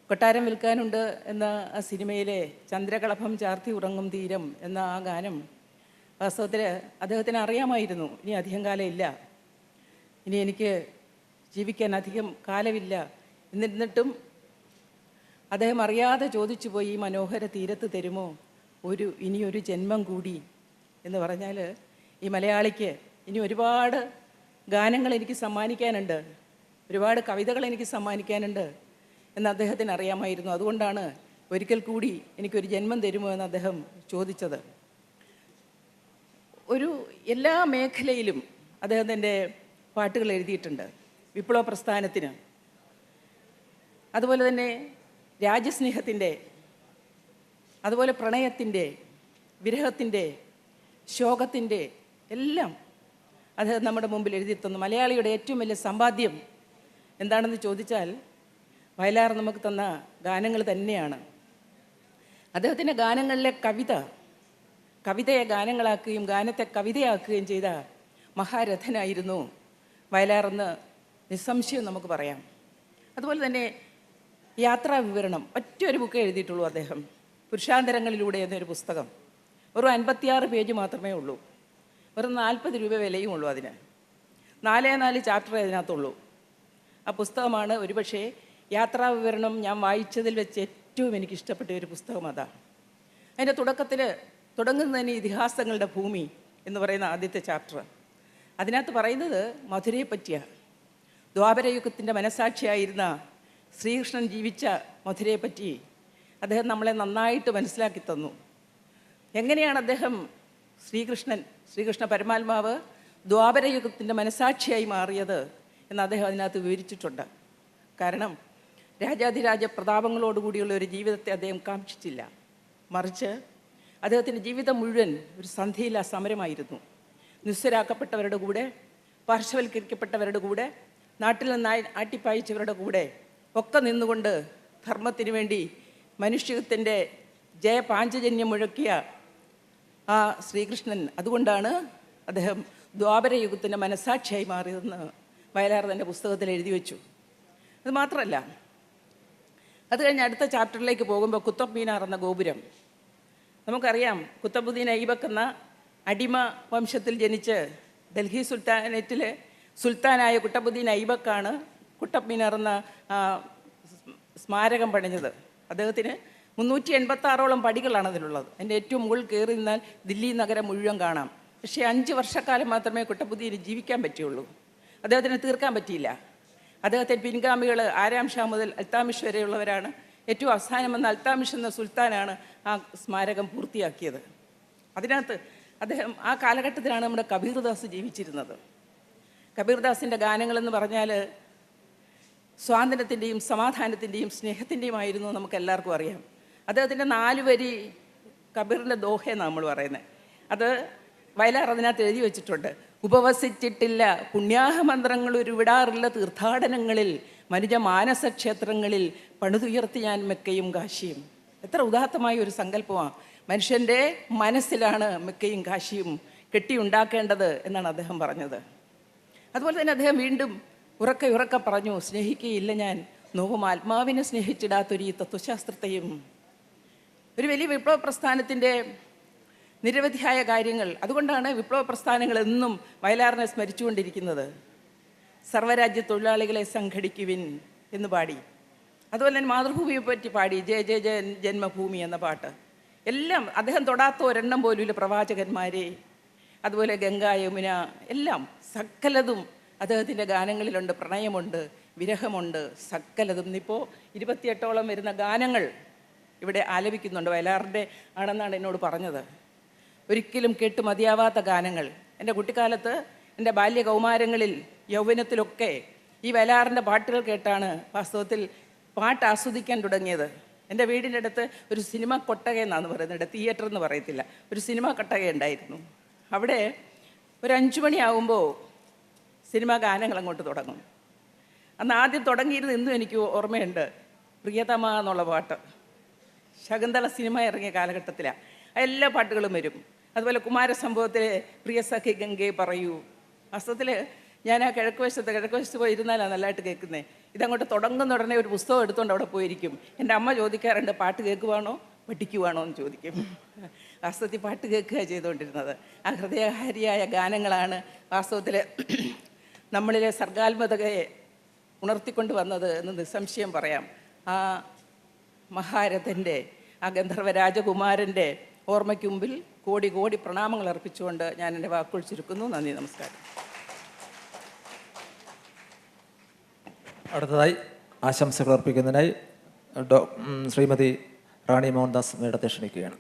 കൊട്ടാരം വിൽക്കാനുണ്ട് എന്ന ആ സിനിമയിലെ ചന്ദ്രകളഭം ചാർത്തി ഉറങ്ങും തീരം എന്ന ആ ഗാനം വാസ്തവത്തിൽ അദ്ദേഹത്തിന് അറിയാമായിരുന്നു, ഇനി അധികം കാലം ഇല്ല, ഇനി എനിക്ക് ജീവിക്കാൻ അധികം കാലമില്ല. എന്നിട്ടും അദ്ദേഹം അറിയാതെ ചോദിച്ചു പോയി, ഈ മനോഹര തീരത്ത് തരുമോ ഇനിയൊരു ജന്മം കൂടി എന്ന് പറഞ്ഞാൽ ഈ മലയാളിക്ക് ഇനി ഒരുപാട് ഗാനങ്ങൾ എനിക്ക് സമ്മാനിക്കാനുണ്ട്, ഒരുപാട് കവിതകൾ എനിക്ക് സമ്മാനിക്കാനുണ്ട് എന്ന് അദ്ദേഹത്തിന് അറിയാമായിരുന്നു. അതുകൊണ്ടാണ് ഒരിക്കൽ കൂടി എനിക്കൊരു ജന്മം തരുമോ എന്ന് അദ്ദേഹം ചോദിച്ചത്. എല്ലാ മേഖലയിലും അദ്ദേഹത്തിൻ്റെ പാട്ടുകൾ എഴുതിയിട്ടുണ്ട്. വിപ്ലവ പ്രസ്ഥാനത്തിന്, അതുപോലെ തന്നെ രാജ്യസ്നേഹത്തിൻ്റെ, അതുപോലെ പ്രണയത്തിൻ്റെ, വിരഹത്തിൻ്റെ, ശോകത്തിൻ്റെ എല്ലാം അദ്ദേഹം നമ്മുടെ മുമ്പിൽ എഴുതി തന്നു. മലയാളിയുടെ ഏറ്റവും വലിയ സമ്പാദ്യം എന്താണെന്ന് ചോദിച്ചാൽ വയലാർ നമുക്ക് തന്ന ഗാനങ്ങൾ തന്നെയാണ്. അദ്ദേഹത്തിൻ്റെ ഗാനങ്ങളിലെ കവിതയെ ഗാനങ്ങളാക്കുകയും ഗാനത്തെ കവിതയാക്കുകയും ചെയ്ത മഹാരഥനായിരുന്നു വയലാറെന്ന് നിസ്സംശയം നമുക്ക് പറയാം. അതുപോലെ തന്നെ യാത്രാ വിവരണം ഒറ്റൊരു ബുക്ക് എഴുതിയിട്ടുള്ളൂ അദ്ദേഹം, പുരുഷാന്തരങ്ങളിലൂടെ എന്നൊരു പുസ്തകം. വെറും 56 പേജ് മാത്രമേ ഉള്ളൂ. വെറും 40 രൂപ വിലയും ഉള്ളൂ അതിന്. 4 ചാപ്റ്റർ അതിനകത്തുള്ളൂ. ആ പുസ്തകമാണ് ഒരുപക്ഷെ യാത്രാ വിവരണം ഞാൻ വായിച്ചതിൽ വെച്ച് ഏറ്റവും എനിക്കിഷ്ടപ്പെട്ട ഒരു പുസ്തകം അതാണ്. അതിൻ്റെ തുടങ്ങുന്നതിന് ഇതിഹാസങ്ങളുടെ ഭൂമി എന്ന് പറയുന്ന ആദ്യത്തെ ചാപ്റ്റർ. അതിനകത്ത് പറയുന്നത് മധുരയെ പറ്റിയാണ്. ദ്വാപരയുഗത്തിൻ്റെ മനസാക്ഷിയായിരുന്ന ശ്രീകൃഷ്ണൻ ജീവിച്ച മധുരയെ പറ്റി അദ്ദേഹം നമ്മളെ നന്നായിട്ട് മനസ്സിലാക്കി തന്നു. എങ്ങനെയാണ് അദ്ദേഹം ശ്രീകൃഷ്ണ പരമാത്മാവ് ദ്വാപരയുഗത്തിൻ്റെ മനസാക്ഷിയായി മാറിയത് എന്ന് അദ്ദേഹം അതിനകത്ത് വിവരിച്ചിട്ടുണ്ട്. കാരണം രാജാധിരാജ പ്രതാപങ്ങളോടുകൂടിയുള്ള ഒരു ജീവിതത്തെ അദ്ദേഹം കാക്ഷിച്ചില്ല. മറിച്ച് അദ്ദേഹത്തിൻ്റെ ജീവിതം മുഴുവൻ ഒരു സന്ധിയില്ലാ സമരമായിരുന്നു. നിസ്വരാക്കപ്പെട്ടവരുടെ കൂടെ, പാർശ്വവൽക്കരിക്കപ്പെട്ടവരുടെ കൂടെ, നാട്ടിൽ നിന്ന് ആട്ടിപ്പായിച്ചവരുടെ കൂടെ ഒക്കെ നിന്നുകൊണ്ട് ധർമ്മത്തിന് വേണ്ടി മനുഷ്യത്തിൻ്റെ ജയപാഞ്ചജന്യം മുഴക്കിയ ആ ശ്രീകൃഷ്ണൻ, അതുകൊണ്ടാണ് അദ്ദേഹം ദ്വാപരയുഗത്തിൻ്റെ മനസാക്ഷിയായി മാറിയതെന്ന് വയലാർ തൻ്റെ പുസ്തകത്തിൽ എഴുതി വെച്ചു. അത് മാത്രമല്ല, അത് കഴിഞ്ഞ് അടുത്ത ചാപ്റ്ററിലേക്ക് പോകുമ്പോൾ കുത്തബ് മീനാർ എന്ന ഗോപുരം നമുക്കറിയാം. കുത്തബുദ്ദീൻ ഐബക്ക് എന്ന അടിമ വംശത്തിൽ ജനിച്ച് ഡൽഹി സുൽത്താനേറ്റിലെ സുൽത്താനായ കുത്തബുദ്ദീൻ ഐബക്കാണ് കുത്തബ് മീനാർ എന്ന സ്മാരകം പണിഞ്ഞത്. അദ്ദേഹത്തിന് 386ഓളം പടികളാണ് അതിലുള്ളത്. അതിൻ്റെ ഏറ്റവും മുകളിൽ കയറി നിന്നാൽ ദില്ലി നഗരം മുഴുവൻ കാണാം. പക്ഷേ 5 വർഷക്കാലം മാത്രമേ കുത്തബുദ്ദീന് ജീവിക്കാൻ പറ്റുള്ളൂ. അദ്ദേഹത്തിന് തീർക്കാൻ പറ്റിയില്ല. അദ്ദേഹത്തെ പിൻഗാമികൾ ആരാം ഷാ മുതൽ അൽത്താമിഷ് വരെയുള്ളവരാണ്. ഏറ്റവും അവസാനം വന്ന അൽത്താമിഷ് എന്ന സുൽത്താനാണ് ആ സ്മാരകം പൂർത്തിയാക്കിയത്. അതിനകത്ത് അദ്ദേഹം ആ കാലഘട്ടത്തിലാണ് നമ്മുടെ കബീർദാസ് ജീവിച്ചിരുന്നത്. കബീർദാസിൻ്റെ ഗാനങ്ങളെന്ന് പറഞ്ഞാൽ സ്വാതന്ത്ര്യത്തിൻ്റെയും സമാധാനത്തിൻ്റെയും സ്നേഹത്തിൻ്റെയുമായിരുന്നു, നമുക്ക് എല്ലാവർക്കും അറിയാം. അദ്ദേഹത്തിൻ്റെ 4 വരി കബീറിൻ്റെ ദോഹ എന്നാണ് നമ്മൾ പറയുന്നത്. അത് വയലാർ അതിനകത്ത് എഴുതി വെച്ചിട്ടുണ്ട്. ഉപവസിച്ചിട്ടില്ല പുണ്യാഹമന്ത്രങ്ങൾ ഉരുവിടാറില്ല തീർത്ഥാടനങ്ങളിൽ, മനുജ മാനസക്ഷേത്രങ്ങളിൽ പണിതുയർത്തി ഞാൻ മെക്കയും കാശിയും. എത്ര ഉദാത്തമായ ഒരു സങ്കല്പമാണ്. മനുഷ്യൻ്റെ മനസ്സിലാണ് മെക്കയും കാശിയും കെട്ടിയുണ്ടാക്കേണ്ടത് എന്നാണ് അദ്ദേഹം പറഞ്ഞത്. അതുപോലെ തന്നെ അദ്ദേഹം വീണ്ടും ഉറക്കെ പറഞ്ഞു, സ്നേഹിക്കുകയില്ല ഞാൻ നോവും ആത്മാവിനെ സ്നേഹിച്ചിടാത്തൊരു ഈ തത്വശാസ്ത്രത്തെയും. ഒരു വലിയ വിപ്ലവ പ്രസ്ഥാനത്തിൻ്റെ നിരവധിയായ കാര്യങ്ങൾ. അതുകൊണ്ടാണ് വിപ്ലവ പ്രസ്ഥാനങ്ങൾ എന്നും വയലാറിനെ സ്മരിച്ചുകൊണ്ടിരിക്കുന്നത്. സർവ്വരാജ്യ തൊഴിലാളികളെ സംഘടിക്കുവിൻ എന്ന് പാടി, അതുപോലെ തന്നെ മാതൃഭൂമിയെ പറ്റി പാടി, ജയ ജയ ജയ ജന്മഭൂമി എന്ന പാട്ട്. എല്ലാം അദ്ദേഹം തൊടാത്ത ഒരെണ്ണം പോലും പ്രവാചകന്മാരെ, അതുപോലെ ഗംഗ യമുന, എല്ലാം സകലതും അദ്ദേഹത്തിൻ്റെ ഗാനങ്ങളിലുണ്ട്. പ്രണയമുണ്ട്, വിരഹമുണ്ട്, സകലതും. ഇപ്പോൾ 28ഓളം വരുന്ന ഗാനങ്ങൾ ഇവിടെ ആലപിക്കുന്നുണ്ട്. വയലാറിൻ്റെ ആണെന്നാണ് എന്നോട് പറഞ്ഞത്. ഒരിക്കലും കേട്ട് മതിയാവാത്ത ഗാനങ്ങൾ. എൻ്റെ കുട്ടിക്കാലത്ത്, എൻ്റെ ബാല്യകൗമാരങ്ങളിൽ, യൗവനത്തിലൊക്കെ ഈ വയലാറിൻ്റെ പാട്ടുകൾ കേട്ടാണ് വാസ്തവത്തിൽ പാട്ട് ആസ്വദിക്കാൻ തുടങ്ങിയത്. എൻ്റെ വീടിൻ്റെ അടുത്ത് ഒരു സിനിമ കൊട്ടക എന്നാണ് പറയുന്നത്, തിയേറ്റർ എന്ന് പറയത്തില്ല, ഒരു സിനിമ കൊട്ടക ഉണ്ടായിരുന്നു. അവിടെ ഒരു 5 മണിയാകുമ്പോൾ സിനിമാ ഗാനങ്ങൾ അങ്ങോട്ട് തുടങ്ങും. അന്ന് ആദ്യം തുടങ്ങിയിരുന്നത് ഇന്നും എനിക്ക് ഓർമ്മയുണ്ട്, പ്രിയതമ എന്നുള്ള പാട്ട്. ശകുന്തള സിനിമ ഇറങ്ങിയ കാലഘട്ടത്തിലാണ് എല്ലാ പാട്ടുകളും വരും. അതുപോലെ കുമാരസംഭവത്തിലെ പ്രിയ സഖി ഗംഗേ പറയൂ. വാസ്തവത്തിൽ ഞാൻ ആ കിഴക്ക് വശത്ത് പോയി ഇരുന്നാലാണ് നല്ലതായിട്ട് കേൾക്കുന്നത്. ഇതങ്ങോട്ട് തുടങ്ങുന്ന ഉടനെ ഒരു പുസ്തകം എടുത്തുകൊണ്ട് അവിടെ പോയിരിക്കും. എൻ്റെ അമ്മ ചോദിക്കാറുണ്ട്, പാട്ട് കേൾക്കുവാണോ പഠിക്കുവാണോ എന്ന് ചോദിക്കും. വാസ്തവത്തിൽ പാട്ട് കേൾക്കുക ചെയ്തുകൊണ്ടിരുന്നത്. ആ ഹൃദയഹാരിയായ ഗാനങ്ങളാണ് വാസ്തവത്തിൽ നമ്മളിലെ സർഗാത്മകതയെ ഉണർത്തിക്കൊണ്ട് വന്നത് എന്ന് നിസ്സംശയം പറയാം. ആ മഹാരഥൻ്റെ, ആ ഗന്ധർവ രാജകുമാരൻ്റെ ഓർമ്മയ്ക്ക് മുമ്പിൽ കോടി കോടി പ്രണാമങ്ങൾ അർപ്പിച്ചുകൊണ്ട് ഞാൻ എൻ്റെ വാക്കുകൾ ചുരുക്കുന്നു. നന്ദി, നമസ്കാരം. അടുത്തതായി ആശംസകൾ അർപ്പിക്കുന്നതിനായി ശ്രീമതി റാണി മോഹൻദാസ് മേഡത്തെ ക്ഷണിക്കുകയാണ്.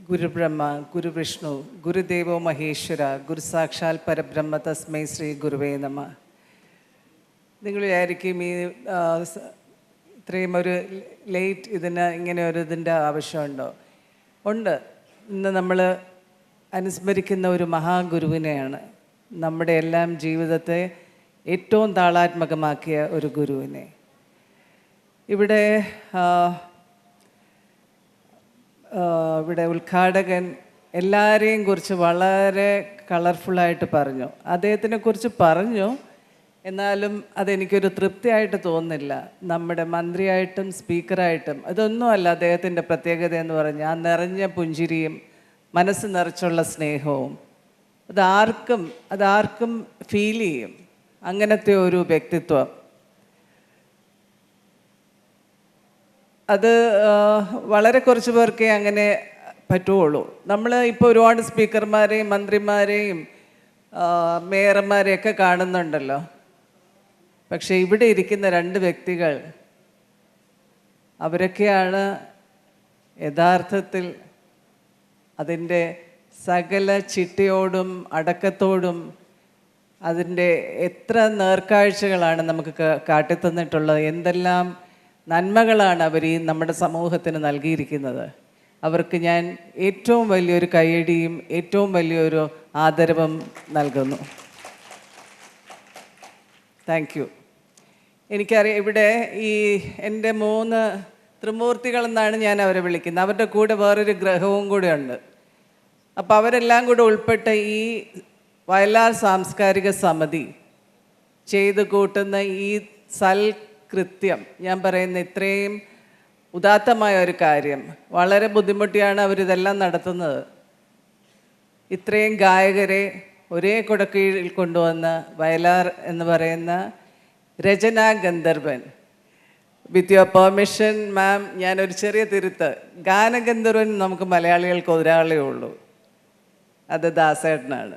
ഗുരുബ്രഹ്മ ഗുരുവിഷ്ണു ഗുരുദേവോ മഹേശ്വര ഗുരു സാക്ഷാൽ പരബ്രഹ്മ തസ്മൈ ശ്രീ ഗുരുവേ നമ. നിങ്ങൾ വിചാരിക്കും ഈ ഇത്രയും ഒരു ലേറ്റ് ഇതിന് ഇങ്ങനെ ഒരു ഇതിൻ്റെ ആവശ്യമുണ്ടോ? ഉണ്ട്. ഇന്ന് നമ്മൾ അനുസ്മരിക്കുന്ന ഒരു മഹാഗുരുവിനെയാണ്, നമ്മുടെ എല്ലാം ജീവിതത്തെ ഏറ്റവും താളാത്മകമാക്കിയ ഒരു ഗുരുവിനെ. ഇവിടെ ഉദ്ഘാടകൻ എല്ലാവരെയും കുറിച്ച് വളരെ കളർഫുള്ളായിട്ട് പറഞ്ഞു. അദ്ദേഹത്തിനെ കുറിച്ച് പറഞ്ഞു, എന്നാലും അതെനിക്കൊരു തൃപ്തിയായിട്ട് തോന്നുന്നില്ല. നമ്മുടെ മന്ത്രിയായിട്ടും സ്പീക്കറായിട്ടും അതൊന്നുമല്ല അദ്ദേഹത്തിൻ്റെ പ്രത്യേകത എന്ന് പറഞ്ഞാൽ ആ നിറഞ്ഞ പുഞ്ചിരിയും മനസ്സ് നിറച്ചുള്ള സ്നേഹവും അതാർക്കും ഫീൽ ചെയ്യും. അങ്ങനത്തെ ഒരു വ്യക്തിത്വം അത് വളരെ കുറച്ച് പേർക്കേ അങ്ങനെ പറ്റുള്ളൂ. നമ്മൾ ഇപ്പോൾ ഒരുപാട് സ്പീക്കർമാരെയും മന്ത്രിമാരെയും മേയർമാരെയൊക്കെ കാണുന്നുണ്ടല്ലോ. പക്ഷേ ഇവിടെ ഇരിക്കുന്ന രണ്ട് വ്യക്തികൾ, അവരൊക്കെയാണ് യഥാർത്ഥത്തിൽ അതിൻ്റെ സകല ചിട്ടയോടും അടക്കത്തോടും അതിൻ്റെ എത്ര നേർക്കാഴ്ചകളാണ് നമുക്ക് കാട്ടിത്തന്നിട്ടുള്ളത്, എന്തെല്ലാം നന്മകളാണ് അവർ ഈ നമ്മുടെ സമൂഹത്തിന് നൽകിയിരിക്കുന്നത്. അവർക്ക് ഞാൻ ഏറ്റവും വലിയൊരു കയ്യടിയും ഏറ്റവും വലിയൊരു ആദരവും നൽകുന്നു. Thank you. എനിക്കറിയാം ഇവിടെ ഈ എൻ്റെ 3 ത്രിമൂർത്തികളെന്നാണ് ഞാൻ അവരെ വിളിക്കുന്നത്. അവരുടെ കൂടെ വേറൊരു ഗ്രഹവും കൂടെ ഉണ്ട്. അപ്പോൾ അവരെല്ലാം കൂടെ ഉൾപ്പെട്ട ഈ വയലാർ സാംസ്കാരിക സമിതി ചെയ്തു കൂട്ടുന്ന ഈ സൽകൃത്യം, ഞാൻ പറയുന്ന ഇത്രയും ഉദാത്തമായ ഒരു കാര്യം, വളരെ ബുദ്ധിമുട്ടിയാണ് അവരിതെല്ലാം നടത്തുന്നത്. ഇത്രയും ഗായകരെ ഒരേ കുടക്കീഴിൽ കൊണ്ടുവന്ന് വയലാർ എന്ന് പറയുന്ന രചനാ ഗന്ധർവൻ, വിത്ത് യുവർ പെർമിഷൻ മാം, ഞാനൊരു ചെറിയ തിരുത്ത്. ഗാനഗന്ധർവൻ നമുക്ക് മലയാളികൾക്ക് ഒരാളേ ഉള്ളൂ, അത് ദാസേട്ടനാണ്.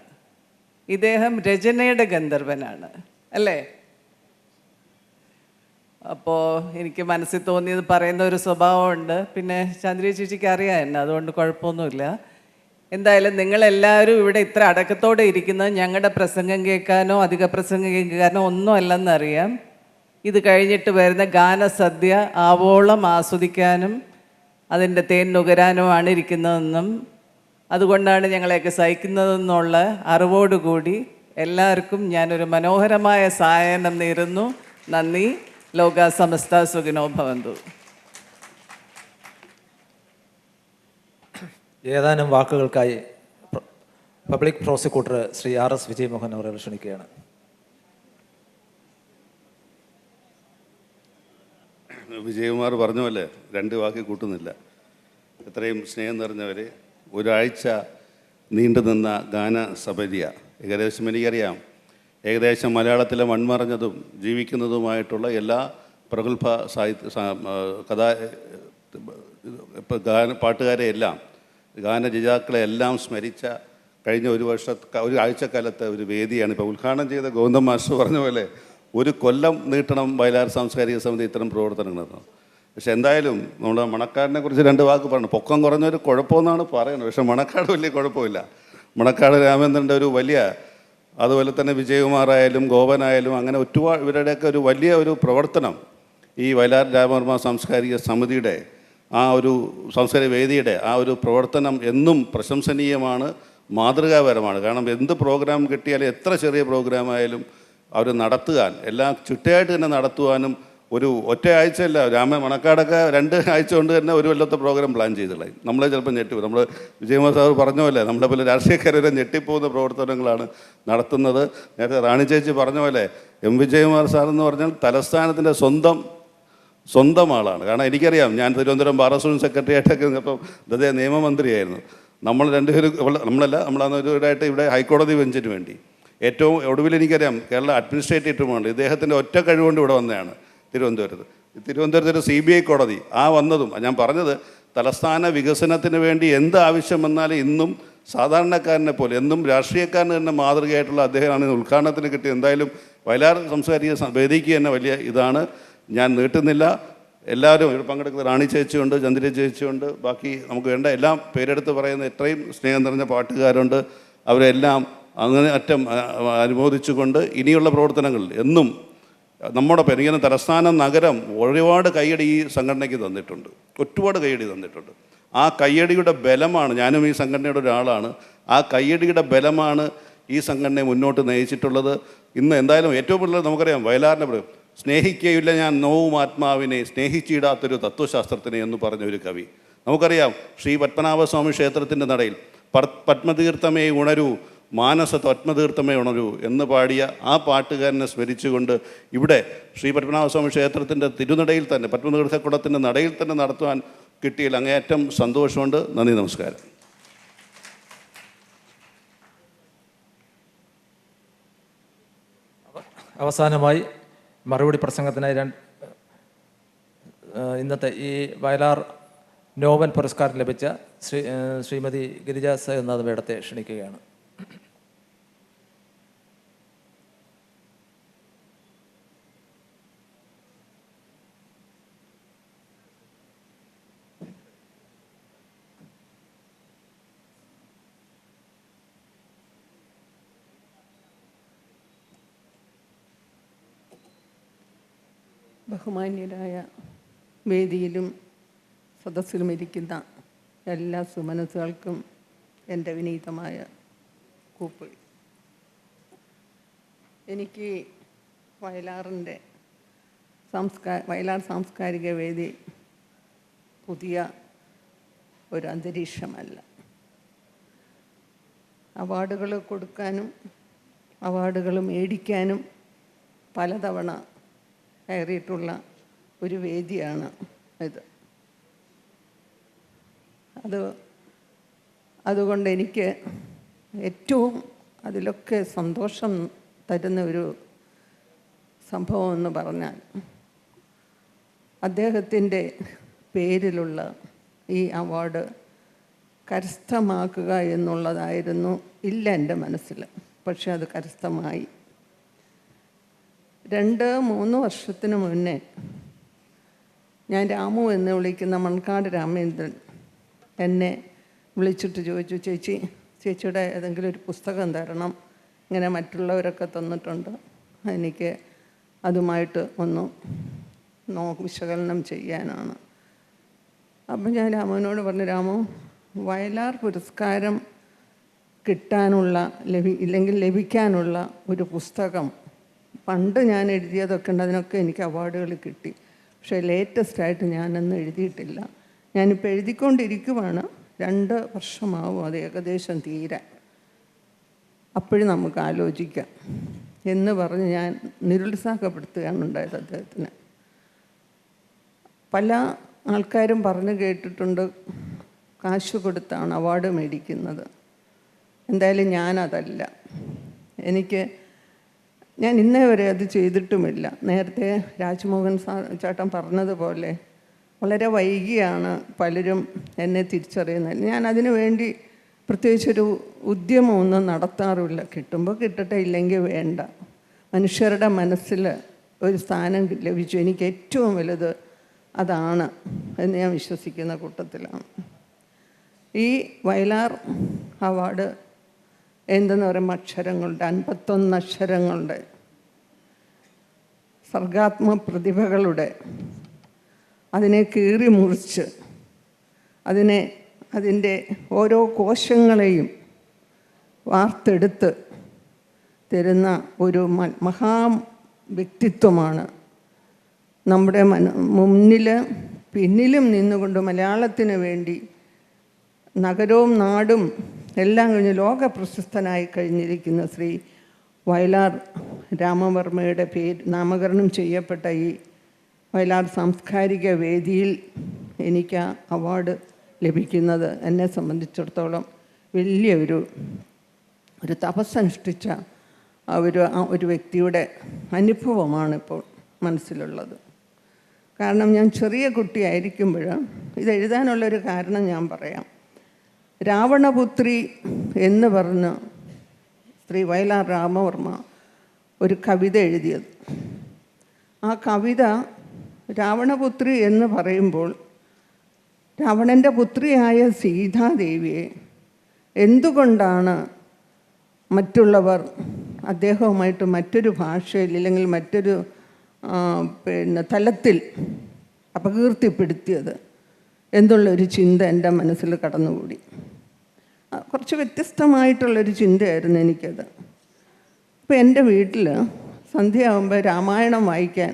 ഇദ്ദേഹം രചനയുടെ ഗന്ധർവനാണ്, അല്ലേ? അപ്പോൾ എനിക്ക് മനസ്സിൽ തോന്നിയത് പറയുന്ന ഒരു സ്വഭാവമുണ്ട്. പിന്നെ ചന്ദ്രിക ചേച്ചിക്ക് അറിയാം എന്നെ, അതുകൊണ്ട് കുഴപ്പമൊന്നുമില്ല. എന്തായാലും നിങ്ങളെല്ലാവരും ഇവിടെ ഇത്ര അടക്കത്തോടെ ഇരിക്കുന്നത് ഞങ്ങളുടെ പ്രസംഗം കേൾക്കാനോ അധിക പ്രസംഗം കേൾക്കാനോ ഒന്നും അല്ലെന്നറിയാം. ഇത് കഴിഞ്ഞിട്ട് വരുന്ന ഗാനസദ്യ ആവോളം ആസ്വദിക്കാനും അതിൻ്റെ തേൻ നുകരാനുമാണ് ഇരിക്കുന്നതെന്നും അതുകൊണ്ടാണ് ഞങ്ങളെയൊക്കെ സഹിക്കുന്നതെന്നുള്ള അറിവോടുകൂടി എല്ലാവർക്കും ഞാനൊരു മനോഹരമായ സായനം നേരുന്നു. നന്ദി. ലോക സമസ്ത സുഖിനോ ഭവന്തു. ഏതാനും വാക്കുകൾക്കായി public prosecutor Shri RS Vijayamohan അവരെ ക്ഷണിക്കുകയാണ്. വിജയകുമാർ പറഞ്ഞ പോലെ 2 വാക്ക് കൂട്ടുന്നില്ല. എത്രയും സ്നേഹം നിറഞ്ഞവർ, ഒരാഴ്ച നീണ്ടുനിന്ന ഗാനസപര്യ ഏകദേശം എനിക്കറിയാം, ഏകദേശം മലയാളത്തിലെ മൺമറഞ്ഞതും ജീവിക്കുന്നതുമായിട്ടുള്ള എല്ലാ പ്രഗത്ഭ പാട്ടുകാരെയെല്ലാം ഗാനരചയിതാക്കളെല്ലാം സ്മരിച്ച കഴിഞ്ഞ ഒരു ആഴ്ചക്കാലത്തെ ഒരു വേദിയാണ്. ഇപ്പോൾ ഉദ്ഘാടനം ചെയ്ത ഗോവിന്ദൻ മാസ്റ്റർ പറഞ്ഞ പോലെ 1 കൊല്ലം നീട്ടണം വയലാർ സാംസ്കാരിക സമിതി ഇത്തരം പ്രവർത്തനങ്ങളെന്ന്. പക്ഷെ എന്തായാലും നമ്മുടെ മണക്കാടിനെ കുറിച്ച് 2 വാക്ക് പറഞ്ഞു. പൊക്കം കുറഞ്ഞൊരു കുഴപ്പമെന്നാണ് പറയുന്നത്, പക്ഷെ മണക്കാട് വലിയ കുഴപ്പമില്ല. മണക്കാട് രാമേന്ദ്രൻ്റെ ഒരു വലിയ, അതുപോലെ തന്നെ വിജയകുമാറായാലും ഗോപനായാലും അങ്ങനെ ഇവരുടെയൊക്കെ ഒരു വലിയ ഒരു പ്രവർത്തനം ഈ വയലാർ രാമവർമ്മ സാംസ്കാരിക സമിതിയുടെ ആ ഒരു സാംസ്കാരിക വേദിയുടെ ആ ഒരു പ്രവർത്തനം എന്നും പ്രശംസനീയമാണ്, മാതൃകാപരമാണ്. കാരണം എന്ത് പ്രോഗ്രാം കിട്ടിയാലും എത്ര ചെറിയ പ്രോഗ്രാമായാലും അവർ നടത്തുവാൻ, എല്ലാം ചിട്ടയായിട്ട് തന്നെ നടത്തുവാനും ഒരു ഒറ്റയാഴ്ചയല്ല, മണക്കാടൊക്കെ 2 ആഴ്ച കൊണ്ട് തന്നെ ഒരു കൊല്ലത്തെ പ്രോഗ്രാം പ്ലാൻ ചെയ്തുള്ളത്. നമ്മളെ ചിലപ്പോൾ ഞെട്ടിപ്പോകും. നമ്മൾ വിജയകുമാർ സാർ പറഞ്ഞ പോലെ നമ്മളെ പോലെ രാഷ്ട്രീയക്കാരെ ഞെട്ടിപ്പോകുന്ന പ്രവർത്തനങ്ങളാണ് നടത്തുന്നത്. നേരത്തെ റാണി ചേച്ചി പറഞ്ഞ പോലെ വിജയകുമാർ സാർ എന്ന് പറഞ്ഞാൽ തലസ്ഥാനത്തിൻ്റെ സ്വന്തം ആളാണ്. കാരണം എനിക്കറിയാം, ഞാൻ തിരുവനന്തപുരം ബാർ അസോസിയേഷൻ സെക്രട്ടറി ആയിട്ടൊക്കെ നിന്നപ്പം അദ്ദേഹം നിയമമന്ത്രിയായിരുന്നു. നമ്മൾ 2 പേര്, നമ്മളന്നൊരുവരായിട്ട് ഇവിടെ ഹൈക്കോടതി ബെഞ്ചിന് വേണ്ടി ഏറ്റവും ഒടുവിൽ എനിക്കറിയാം കേരള അഡ്മിനിസ്ട്രേറ്റീവ് ട്രിബ്യൂണൽ ഇദ്ദേഹത്തിൻ്റെ ഒറ്റ കഴിവുകൊണ്ട് ഇവിടെ വന്നതാണ് തിരുവനന്തപുരത്ത് ഒരു CBI കോടതി വന്നതും. ഞാൻ പറഞ്ഞത് തലസ്ഥാന വികസനത്തിന് വേണ്ടി എന്ത് ആവശ്യം വന്നാലും ഇന്നും സാധാരണക്കാരനെ പോലെ എന്നും രാഷ്ട്രീയക്കാരന് തന്നെ മാതൃകയായിട്ടുള്ള അദ്ദേഹമാണ് ഉദ്ഘാടനത്തിന് കിട്ടിയത്. എന്തായാലും വയലാർ സാംസ്കാരിക വേദിക്ക് തന്നെ വലിയ ഇതാണ്. ഞാൻ നീട്ടുന്നില്ല. എല്ലാവരും ഇവിടെ പങ്കെടുക്കുന്ന റാണി ചേച്ചിയുണ്ട്, ചന്ദ്ര ചേച്ചിയുണ്ട്, ബാക്കി നമുക്ക് വേണ്ട എല്ലാം പേരെടുത്ത് പറയുന്ന എത്രയും സ്നേഹം നിറഞ്ഞ പാട്ടുകാരുണ്ട്. അവരെല്ലാം അങ്ങനെ അറ്റം അനുമോദിച്ചുകൊണ്ട് ഇനിയുള്ള പ്രവർത്തനങ്ങൾ എന്നും നമ്മുടെ പെരിങ്ങനം തലസ്ഥാന നഗരം ഒരുപാട് കയ്യടി ഈ സംഘടനയ്ക്ക് തന്നിട്ടുണ്ട്, ഒരുപാട് കയ്യടി തന്നിട്ടുണ്ട്. ആ കയ്യടിയുടെ ബലമാണ്, ഞാനും ഈ സംഘടനയുടെ ഒരാളാണ്, ആ കയ്യടിയുടെ ബലമാണ് ഈ സംഘടനയെ മുന്നോട്ട് നയിച്ചിട്ടുള്ളത്. ഇന്ന് എന്തായാലും ഏറ്റവും കൂടുതൽ നമുക്കറിയാം വയലാറിനെ സ്നേഹിക്കുകയില്ല ഞാൻ നോവും ആത്മാവിനെ, സ്നേഹിച്ചിടാത്തൊരു തത്വശാസ്ത്രത്തിനെ എന്ന് പറഞ്ഞ ഒരു കവി. നമുക്കറിയാം ശ്രീ പത്മനാഭസ്വാമി ക്ഷേത്രത്തിൻ്റെ നടയിൽ പത്മതീർത്ഥമേ ഉണരൂ, മാനസ പത്മതീർത്ഥമേ ഉണരൂ എന്ന് പാടിയ ആ പാട്ടുകാരനെ സ്മരിച്ചുകൊണ്ട് ഇവിടെ ശ്രീ പത്മനാഭസ്വാമി ക്ഷേത്രത്തിൻ്റെ തിരുനടയിൽ തന്നെ, പത്മതീർത്ഥക്കുടത്തിൻ്റെ നടയിൽ തന്നെ നടത്തുവാൻ കിട്ടിയതിൽ അങ്ങേയറ്റം സന്തോഷമുണ്ട്. നന്ദി, നമസ്കാരം. അവസാനമായി മറുപടി പ്രസംഗത്തിനായി ഇന്നത്തെ ഈ വയലാർ നോബൽ പുരസ്കാരം ലഭിച്ച ശ്രീമതി ഗിരിജ സേനാഥ് മേഡത്തെ ക്ഷണിക്കുകയാണ്. ബഹുമാന്യരായ വേദിയിലും സദസ്സിലും ഇരിക്കുന്ന എല്ലാ സുമനസ്സുകൾക്കും എൻ്റെ വിനീതമായ കൂപ്പ്. എനിക്ക് വയലാർ സാംസ്കാരിക വേദി പുതിയ ഒരു അന്തരീക്ഷമല്ല. അവാർഡുകൾ കൊടുക്കാനും അവാർഡുകൾ മേടിക്കാനും പലതവണ കയറിയിട്ടുള്ള ഒരു വേദിയാണ് ഇത്. അതുകൊണ്ട് എനിക്ക് ഏറ്റവും അതിലൊക്കെ സന്തോഷം തരുന്ന ഒരു സംഭവം എന്ന് പറഞ്ഞാൽ അദ്ദേഹത്തിൻ്റെ പേരിലുള്ള ഈ അവാർഡ് കരസ്ഥമാക്കുക എന്നുള്ളതായിരുന്നു എൻ്റെ മനസ്സിൽ. പക്ഷെ അത് കരസ്ഥമായി. 2-3 വർഷത്തിന് മുന്നേ ഞാൻ രാമു എന്ന് വിളിക്കുന്ന മൺകാട് രാമേന്ദ്രൻ എന്നെ വിളിച്ചിട്ട് ചോദിച്ചു, ചേച്ചിയുടെ ഏതെങ്കിലും ഒരു പുസ്തകം തരണം, ഇങ്ങനെ മറ്റുള്ളവരൊക്കെ തന്നിട്ടുണ്ട്, എനിക്ക് അതുമായിട്ട് ഒന്ന് വിശകലനം ചെയ്യാനാണ്. അപ്പം ഞാൻ രാമുവിനോട് പറഞ്ഞു, രാമു, വയലാർ പുരസ്കാരം കിട്ടാനുള്ള ഇല്ലെങ്കിൽ ലഭിക്കാനുള്ള ഒരു പുസ്തകം പണ്ട് ഞാൻ എഴുതിയതൊക്കെ ഉണ്ട്, അതിനൊക്കെ എനിക്ക് അവാർഡുകൾ കിട്ടി. പക്ഷേ ലേറ്റസ്റ്റായിട്ട് ഞാനൊന്നും എഴുതിയിട്ടില്ല. ഞാനിപ്പോൾ എഴുതിക്കൊണ്ടിരിക്കുവാണ്, 2 വർഷമാവും അത് ഏകദേശം തീരാൻ. അപ്പോഴും നമുക്ക് ആലോചിക്കാം എന്ന് പറഞ്ഞ് ഞാൻ നിരുത്സാഹപ്പെടുത്തുകയാണ് ഉണ്ടായത് അദ്ദേഹത്തിന്. പല ആൾക്കാരും പറഞ്ഞു കേട്ടിട്ടുണ്ട് കാശ് കൊടുത്താണ് അവാർഡ് മേടിക്കുന്നത്. എന്തായാലും ഞാനതല്ല. ഞാൻ ഇന്നേ വരെ അത് ചെയ്തിട്ടുമില്ല. നേരത്തെ രാജ്മോഹൻ ചേട്ടൻ പറഞ്ഞതുപോലെ വളരെ വൈകിയാണ് പലരും എന്നെ തിരിച്ചറിയുന്നത്. ഞാൻ അതിനു വേണ്ടി പ്രത്യേകിച്ചൊരു ഉദ്യമമൊന്നും നടത്താറില്ല. കിട്ടുമ്പോൾ കിട്ടട്ടെ, ഇല്ലെങ്കിൽ വേണ്ട. മനുഷ്യരുടെ മനസ്സിൽ ഒരു സ്ഥാനം ലഭിച്ചു. എനിക്ക് ഏറ്റവും വലുത് അതാണ് എന്ന് ഞാൻ വിശ്വസിക്കുന്ന കൂട്ടത്തിലാണ്. ഈ വയലാർ അവാർഡ് എന്തെന്ന് പറയുമ്പോൾ അക്ഷരങ്ങളുടെ 51 അക്ഷരങ്ങളുടെ സർഗാത്മക പ്രതിഭകളുടെ അതിനെ കീറി മുറിച്ച് അതിൻ്റെ ഓരോ കോശങ്ങളെയും വാർത്തെടുത്ത് തരുന്ന ഒരു മഹാ വ്യക്തിത്വമാണ് നമ്മുടെ പിന്നിലും നിന്നുകൊണ്ട് മലയാളത്തിന് വേണ്ടി നഗരവും നാടും എല്ലാം കഴിഞ്ഞ് ലോക പ്രശസ്തനായി കഴിഞ്ഞിരിക്കുന്ന ശ്രീ വയലാർ രാമവർമ്മയുടെ നാമകരണം ചെയ്യപ്പെട്ട ഈ വയലാർ സാംസ്കാരിക വേദിയിൽ എനിക്ക് ആ അവാർഡ് ലഭിക്കുന്നത് എന്നെ സംബന്ധിച്ചിടത്തോളം വലിയ ഒരു തപസ്സനുഷ്ഠിച്ച ഒരു വ്യക്തിയുടെ അനുഭവമാണ് ഇപ്പോൾ മനസ്സിലുള്ളത്. കാരണം ഞാൻ ചെറിയ കുട്ടിയായിരിക്കുമ്പോൾ ഇത് എഴുതാനുള്ളൊരു കാരണം ഞാൻ പറയാം. രാവണപുത്രി എന്ന് പറഞ്ഞ് ശ്രീ വയലാർ രാമവർമ്മ ഒരു കവിത എഴുതിയത്. ആ കവിത രാവണപുത്രി എന്ന് പറയുമ്പോൾ രാവണൻ്റെ പുത്രിയായ സീതാദേവിയെ എന്തുകൊണ്ടാണ് മറ്റുള്ളവർ അദ്ദേഹവുമായിട്ട് മറ്റൊരു ഭാഷയിൽ അല്ലെങ്കിൽ മറ്റൊരു തലത്തിൽ അപകീർത്തിപ്പെടുത്തിയത് എന്നുള്ളൊരു ചിന്ത എൻ്റെ മനസ്സിൽ കടന്നുകൂടി. കുറച്ച് വ്യത്യസ്തമായിട്ടുള്ളൊരു ചിന്തയായിരുന്നു എനിക്കത്. അപ്പോൾ എൻ്റെ വീട്ടിൽ സന്ധ്യയാകുമ്പോൾ രാമായണം വായിക്കാൻ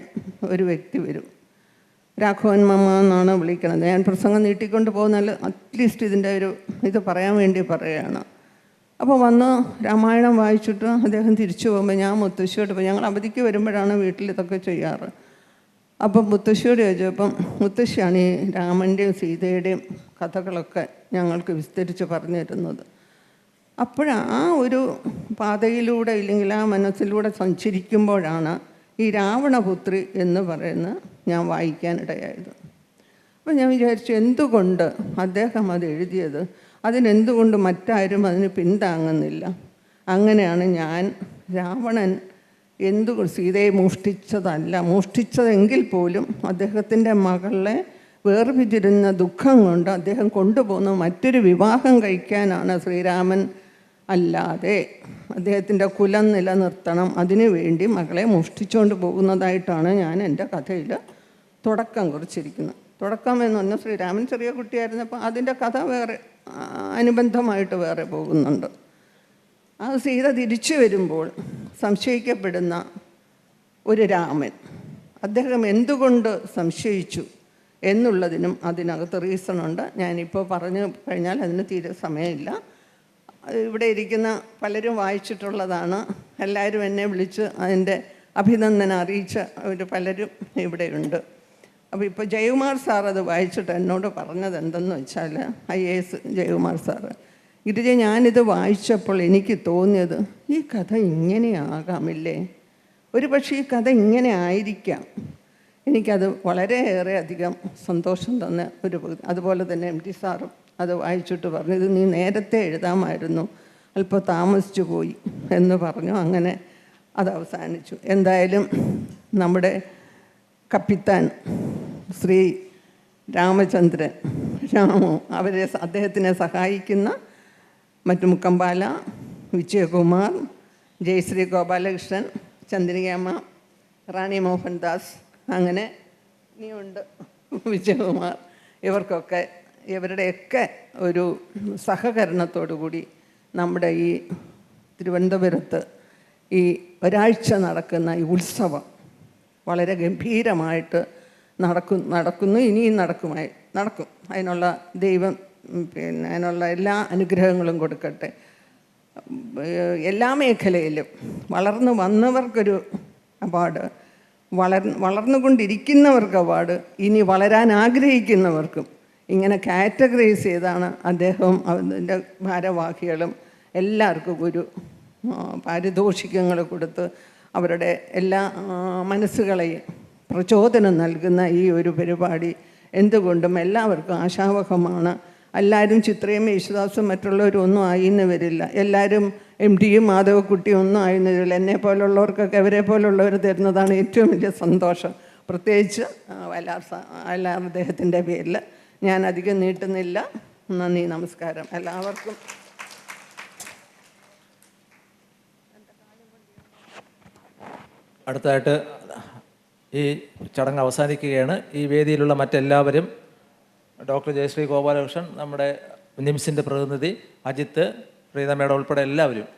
ഒരു വ്യക്തി വരും. രാഘവൻ മമ്മ എന്നാണ് വിളിക്കണത്. ഞാൻ പ്രസംഗം നീട്ടിക്കൊണ്ട് പോകുന്നാൽ അറ്റ്ലീസ്റ്റ് ഇതിൻ്റെ ഒരു ഇത് പറയാൻ വേണ്ടി പറയുകയാണ്. അപ്പോൾ വന്ന് രാമായണം വായിച്ചിട്ട് അദ്ദേഹം തിരിച്ചു പോകുമ്പോൾ ഞാൻ മുത്തശ്ശിയോട് പോയി, ഞങ്ങൾ അവധിക്ക് വരുമ്പോഴാണ് വീട്ടിൽ ഇതൊക്കെ ചെയ്യാറ്. അപ്പം മുത്തശ്ശിയോട് ചോദിച്ചപ്പം മുത്തശ്ശിയാണ് ഈ രാമൻ്റെയും സീതയുടെയും കഥകളൊക്കെ ഞങ്ങൾക്ക് വിസ്തരിച്ച് പറഞ്ഞു തരുന്നത്. ആ ഒരു പാതയിലൂടെ ഇല്ലെങ്കിൽ ആ മനസ്സിലൂടെ സഞ്ചരിക്കുമ്പോഴാണ് ഈ രാവണപുത്രി എന്ന് പറയുന്ന ഞാൻ വായിക്കാനിടയായത്. അപ്പം ഞാൻ വിചാരിച്ചു, എന്തുകൊണ്ട് അദ്ദേഹം അത് എഴുതിയത്, അതിനെന്തുകൊണ്ട് മറ്റാരും അതിന് പിന്താങ്ങുന്നില്ല? അങ്ങനെയാണ് ഞാൻ രാവണൻ സീതയെ മോഷ്ടിച്ചതെങ്കിൽ പോലും അദ്ദേഹത്തിൻ്റെ മകളെ വേർപിരിഞ്ഞ ദുഃഖം കൊണ്ട് അദ്ദേഹം കൊണ്ടുപോകുന്ന മറ്റൊരു വിവാഹം കഴിക്കാനാണ് ശ്രീരാമൻ. അല്ലാതെ അദ്ദേഹത്തിൻ്റെ കുലം നിലനിർത്തണം, അതിനു വേണ്ടി മകളെ മോഷ്ടിച്ചുകൊണ്ട് പോകുന്നതായിട്ടാണ് ഞാൻ എൻ്റെ കഥയിൽ തുടക്കം കുറിച്ചിരിക്കുന്നത്. തുടക്കം എന്ന് പറഞ്ഞാൽ ശ്രീരാമൻ ചെറിയ കുട്ടിയായിരുന്നപ്പോൾ അതിൻ്റെ കഥ വേറെ അനുബന്ധമായിട്ട് വേറെ പോകുന്നുണ്ട്. ആ സീത തിരിച്ചു വരുമ്പോൾ സംശയിക്കപ്പെടുന്ന ഒരു രാമൻ, അദ്ദേഹം എന്തുകൊണ്ട് സംശയിച്ചു എന്നുള്ളതിനും അതിനകത്ത് റീസണുണ്ട്. ഞാനിപ്പോൾ പറഞ്ഞു കഴിഞ്ഞാൽ അതിന് തീരെ സമയമില്ല. ഇവിടെ ഇരിക്കുന്ന പലരും വായിച്ചിട്ടുള്ളതാണ്. എല്ലാവരും എന്നെ വിളിച്ച് അതിൻ്റെ അഭിനന്ദനം അറിയിച്ച പലരും ഇവിടെയുണ്ട്. അപ്പോൾ ഇപ്പോൾ ജയകുമാർ സാർ അത് വായിച്ചിട്ട് എന്നോട് പറഞ്ഞത് എന്തെന്ന് വെച്ചാൽ, IAS ജയകുമാർ സാറ്, ഗിരിജ, ഞാനിത് വായിച്ചപ്പോൾ എനിക്ക് തോന്നിയത് ഈ കഥ ഇങ്ങനെയാകാമില്ലേ, ഒരു പക്ഷേ ഈ കഥ ഇങ്ങനെ ആയിരിക്കാം. എനിക്കത് വളരെയേറെ അധികം സന്തോഷം തന്ന ഒരു. അതുപോലെ തന്നെ MT സാറും അത് വായിച്ചിട്ട് പറഞ്ഞു, ഇത് നീ നേരത്തെ എഴുതാമായിരുന്നു, അല്പം താമസിച്ചു പോയി എന്ന് പറഞ്ഞു. അങ്ങനെ അത് അവസാനിച്ചു. എന്തായാലും നമ്മുടെ കപ്പിത്താൻ ശ്രീ രാമചന്ദ്രൻ, രാമു, അദ്ദേഹത്തിനെ സഹായിക്കുന്ന മറ്റു മുക്കമ്പാല, വിജയകുമാർ, ജയശ്രീ ഗോപാലകൃഷ്ണൻ, ചന്ദ്രികമ്മ, റാണി മോഹൻദാസ്, അങ്ങനെ ഇനിയുണ്ട് വിജയകുമാർ, ഇവരുടെയൊക്കെ ഒരു സഹകരണത്തോടു കൂടി നമ്മുടെ ഈ തിരുവനന്തപുരത്ത് ഈ ഒരാഴ്ച നടക്കുന്ന ഈ ഉത്സവം വളരെ ഗംഭീരമായിട്ട് നടക്കുന്നു. ഇനിയും നടക്കും. അതിനുള്ള ദൈവം അതിനുള്ള എല്ലാ അനുഗ്രഹങ്ങളും കൊടുക്കട്ടെ. എല്ലാ മേഖലയിലും വളർന്നു വന്നവർക്കൊരു അവാർഡ്, വളർന്നുകൊണ്ടിരിക്കുന്നവർക്ക് അവാർഡ്, ഇനി വളരാൻ ആഗ്രഹിക്കുന്നവർക്കും ഇങ്ങനെ കാറ്റഗറൈസ് ചെയ്താണ് അദ്ദേഹവും അതിൻ്റെ ഭാരവാഹികളും എല്ലാവർക്കും ഒരു പാരിതോഷികങ്ങൾ കൊടുത്ത് അവരുടെ എല്ലാ മനസ്സുകളെയും പ്രചോദനം നൽകുന്ന ഈ ഒരു പരിപാടി എന്തുകൊണ്ടും എല്ലാവർക്കും ആശാവഹമാണ്. എല്ലാവരും ചിത്രയും യേശുദാസും മറ്റുള്ളവരും ഒന്നും ആയിന്ന് വരില്ല. എല്ലാവരും MTയും മാധവക്കുട്ടിയും ഒന്നും ആയിന്ന് വരില്ല. എന്നെ പോലുള്ളവർക്കൊക്കെ അവരെ പോലുള്ളവർ തരുന്നതാണ് ഏറ്റവും വലിയ സന്തോഷം. പ്രത്യേകിച്ച് വയലാർ അദ്ദേഹത്തിൻ്റെ പേരിൽ ഞാൻ അധികം നീട്ടുന്നില്ല. നന്ദി, നമസ്കാരം എല്ലാവർക്കും. അടുത്തതായിട്ട് ഈ ചടങ്ങ് അവസാനിക്കുകയാണ്. ഈ വേദിയിലുള്ള മറ്റെല്ലാവരും, ഡോക്ടർ ജയശ്രീ ഗോപാലകൃഷ്ണൻ, നമ്മുടെ നിംസിൻ്റെ പ്രതിനിധി അജിത്ത്, പ്രീതമേട ഉൾപ്പെടെ എല്ലാവരും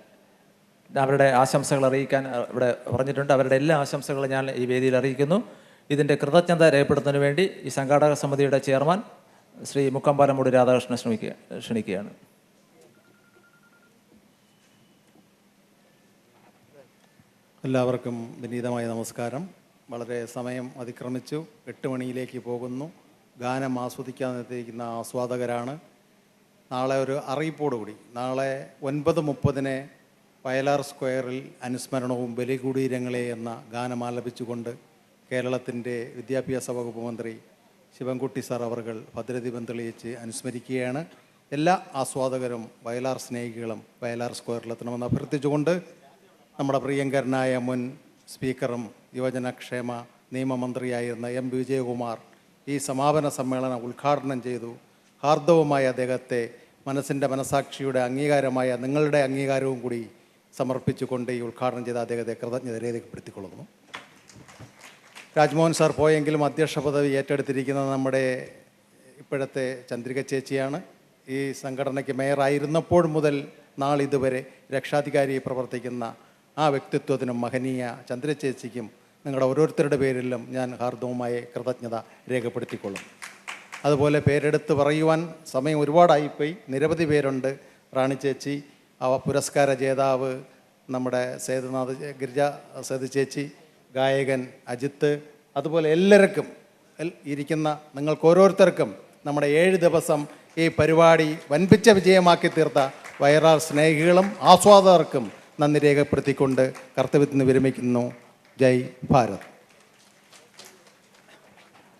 അവരുടെ ആശംസകൾ അറിയിക്കാൻ ഇവിടെ പറഞ്ഞിട്ടുണ്ട്. അവരുടെ എല്ലാ ആശംസകളും ഞാൻ ഈ വേദിയിൽ അറിയിക്കുന്നു. ഇതിൻ്റെ കൃതജ്ഞത രേഖപ്പെടുത്തുന്നതിന് വേണ്ടി ഈ സംഘാടക സമിതിയുടെ ചെയർമാൻ ശ്രീ മുക്കമ്പാലമൂട് രാധാകൃഷ്ണൻ ക്ഷണിക്കുകയാണ്. എല്ലാവർക്കും വിനീതമായ നമസ്കാരം. വളരെ സമയം അതിക്രമിച്ചു, 8 മണിയിലേക്ക് പോകുന്നു. ഗാനം ആസ്വദിക്കാൻ എത്തിയിരിക്കുന്ന ആസ്വാദകരാണ്. നാളെ ഒരു അറിയിപ്പോടുകൂടി, നാളെ 9:30 വയലാർ സ്ക്വയറിൽ അനുസ്മരണവും ബലികുടീരങ്ങളെ എന്ന ഗാനം ആലപിച്ചുകൊണ്ട് കേരളത്തിൻ്റെ വിദ്യാഭ്യാസ വകുപ്പ് മന്ത്രി ശിവൻകുട്ടി സാർ അവർകൾ ഭദ്രദീപം തെളിയിച്ച് അനുസ്മരിക്കുകയാണ്. എല്ലാ ആസ്വാദകരും വയലാർ സ്നേഹികളും വയലാർ സ്ക്വയറിലെത്തണമെന്ന് അഭ്യർത്ഥിച്ചുകൊണ്ട് നമ്മുടെ പ്രിയങ്കരനായ മുൻ സ്പീക്കറും യുവജനക്ഷേമ നിയമമന്ത്രിയായിരുന്ന എം വിജയകുമാർ ഈ സമാപന സമ്മേളനം ഉദ്ഘാടനം ചെയ്തു. ഹാർദവുമായ അദ്ദേഹത്തെ മനസാക്ഷിയുടെ അംഗീകാരമായ നിങ്ങളുടെ അംഗീകാരവും കൂടി സമർപ്പിച്ചുകൊണ്ട് ഈ ഉദ്ഘാടനം ചെയ്ത അദ്ദേഹത്തെ കൃതജ്ഞത രേഖപ്പെടുത്തിക്കൊള്ളുന്നു. രാജ്മോഹൻ സാർ പോയെങ്കിലും അധ്യക്ഷ പദവി ഏറ്റെടുത്തിരിക്കുന്നത് നമ്മുടെ ഇപ്പോഴത്തെ ചന്ദ്രിക ചേച്ചിയാണ്. ഈ സംഘടനയ്ക്ക് മേയറായിരുന്നപ്പോൾ മുതൽ നാളിതുവരെ രക്ഷാധികാരിയെ പ്രവർത്തിക്കുന്ന ആ വ്യക്തിത്വത്തിനും മഹനീയ ചന്ദ്ര ചേച്ചിക്കും നിങ്ങളുടെ ഓരോരുത്തരുടെ പേരിലും ഞാൻ ഹാർദവുമായ കൃതജ്ഞത രേഖപ്പെടുത്തിക്കൊള്ളും. അതുപോലെ പേരെടുത്ത് പറയുവാൻ സമയം ഒരുപാടായിപ്പോയി. നിരവധി പേരുണ്ട്. റാണി ചേച്ചി, പുരസ്കാര ജേതാവ് നമ്മുടെ ഗിരിജ സേതു ചേച്ചി, ഗായകൻ അജിത്ത്, അതുപോലെ എല്ലാവർക്കും ഇരിക്കുന്ന നിങ്ങൾക്ക് ഓരോരുത്തർക്കും നമ്മുടെ 7 ദിവസം ഈ പരിപാടി വൻപിച്ച വിജയമാക്കി തീർത്ത വയലാർ സ്നേഹികളും ആസ്വാദകർക്കും നന്ദി രേഖപ്പെടുത്തിക്കൊണ്ട് കർത്തവ്യത്തിൽ നിന്ന് വിരമിക്കുന്നു. ജയ് ഭാരത്.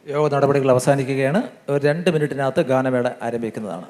യോഗ നടപടികൾ അവസാനിക്കുകയാണ്. ഒരു 2 മിനിറ്റിനകത്ത് ഗാനമേള ആരംഭിക്കുന്നതാണ്.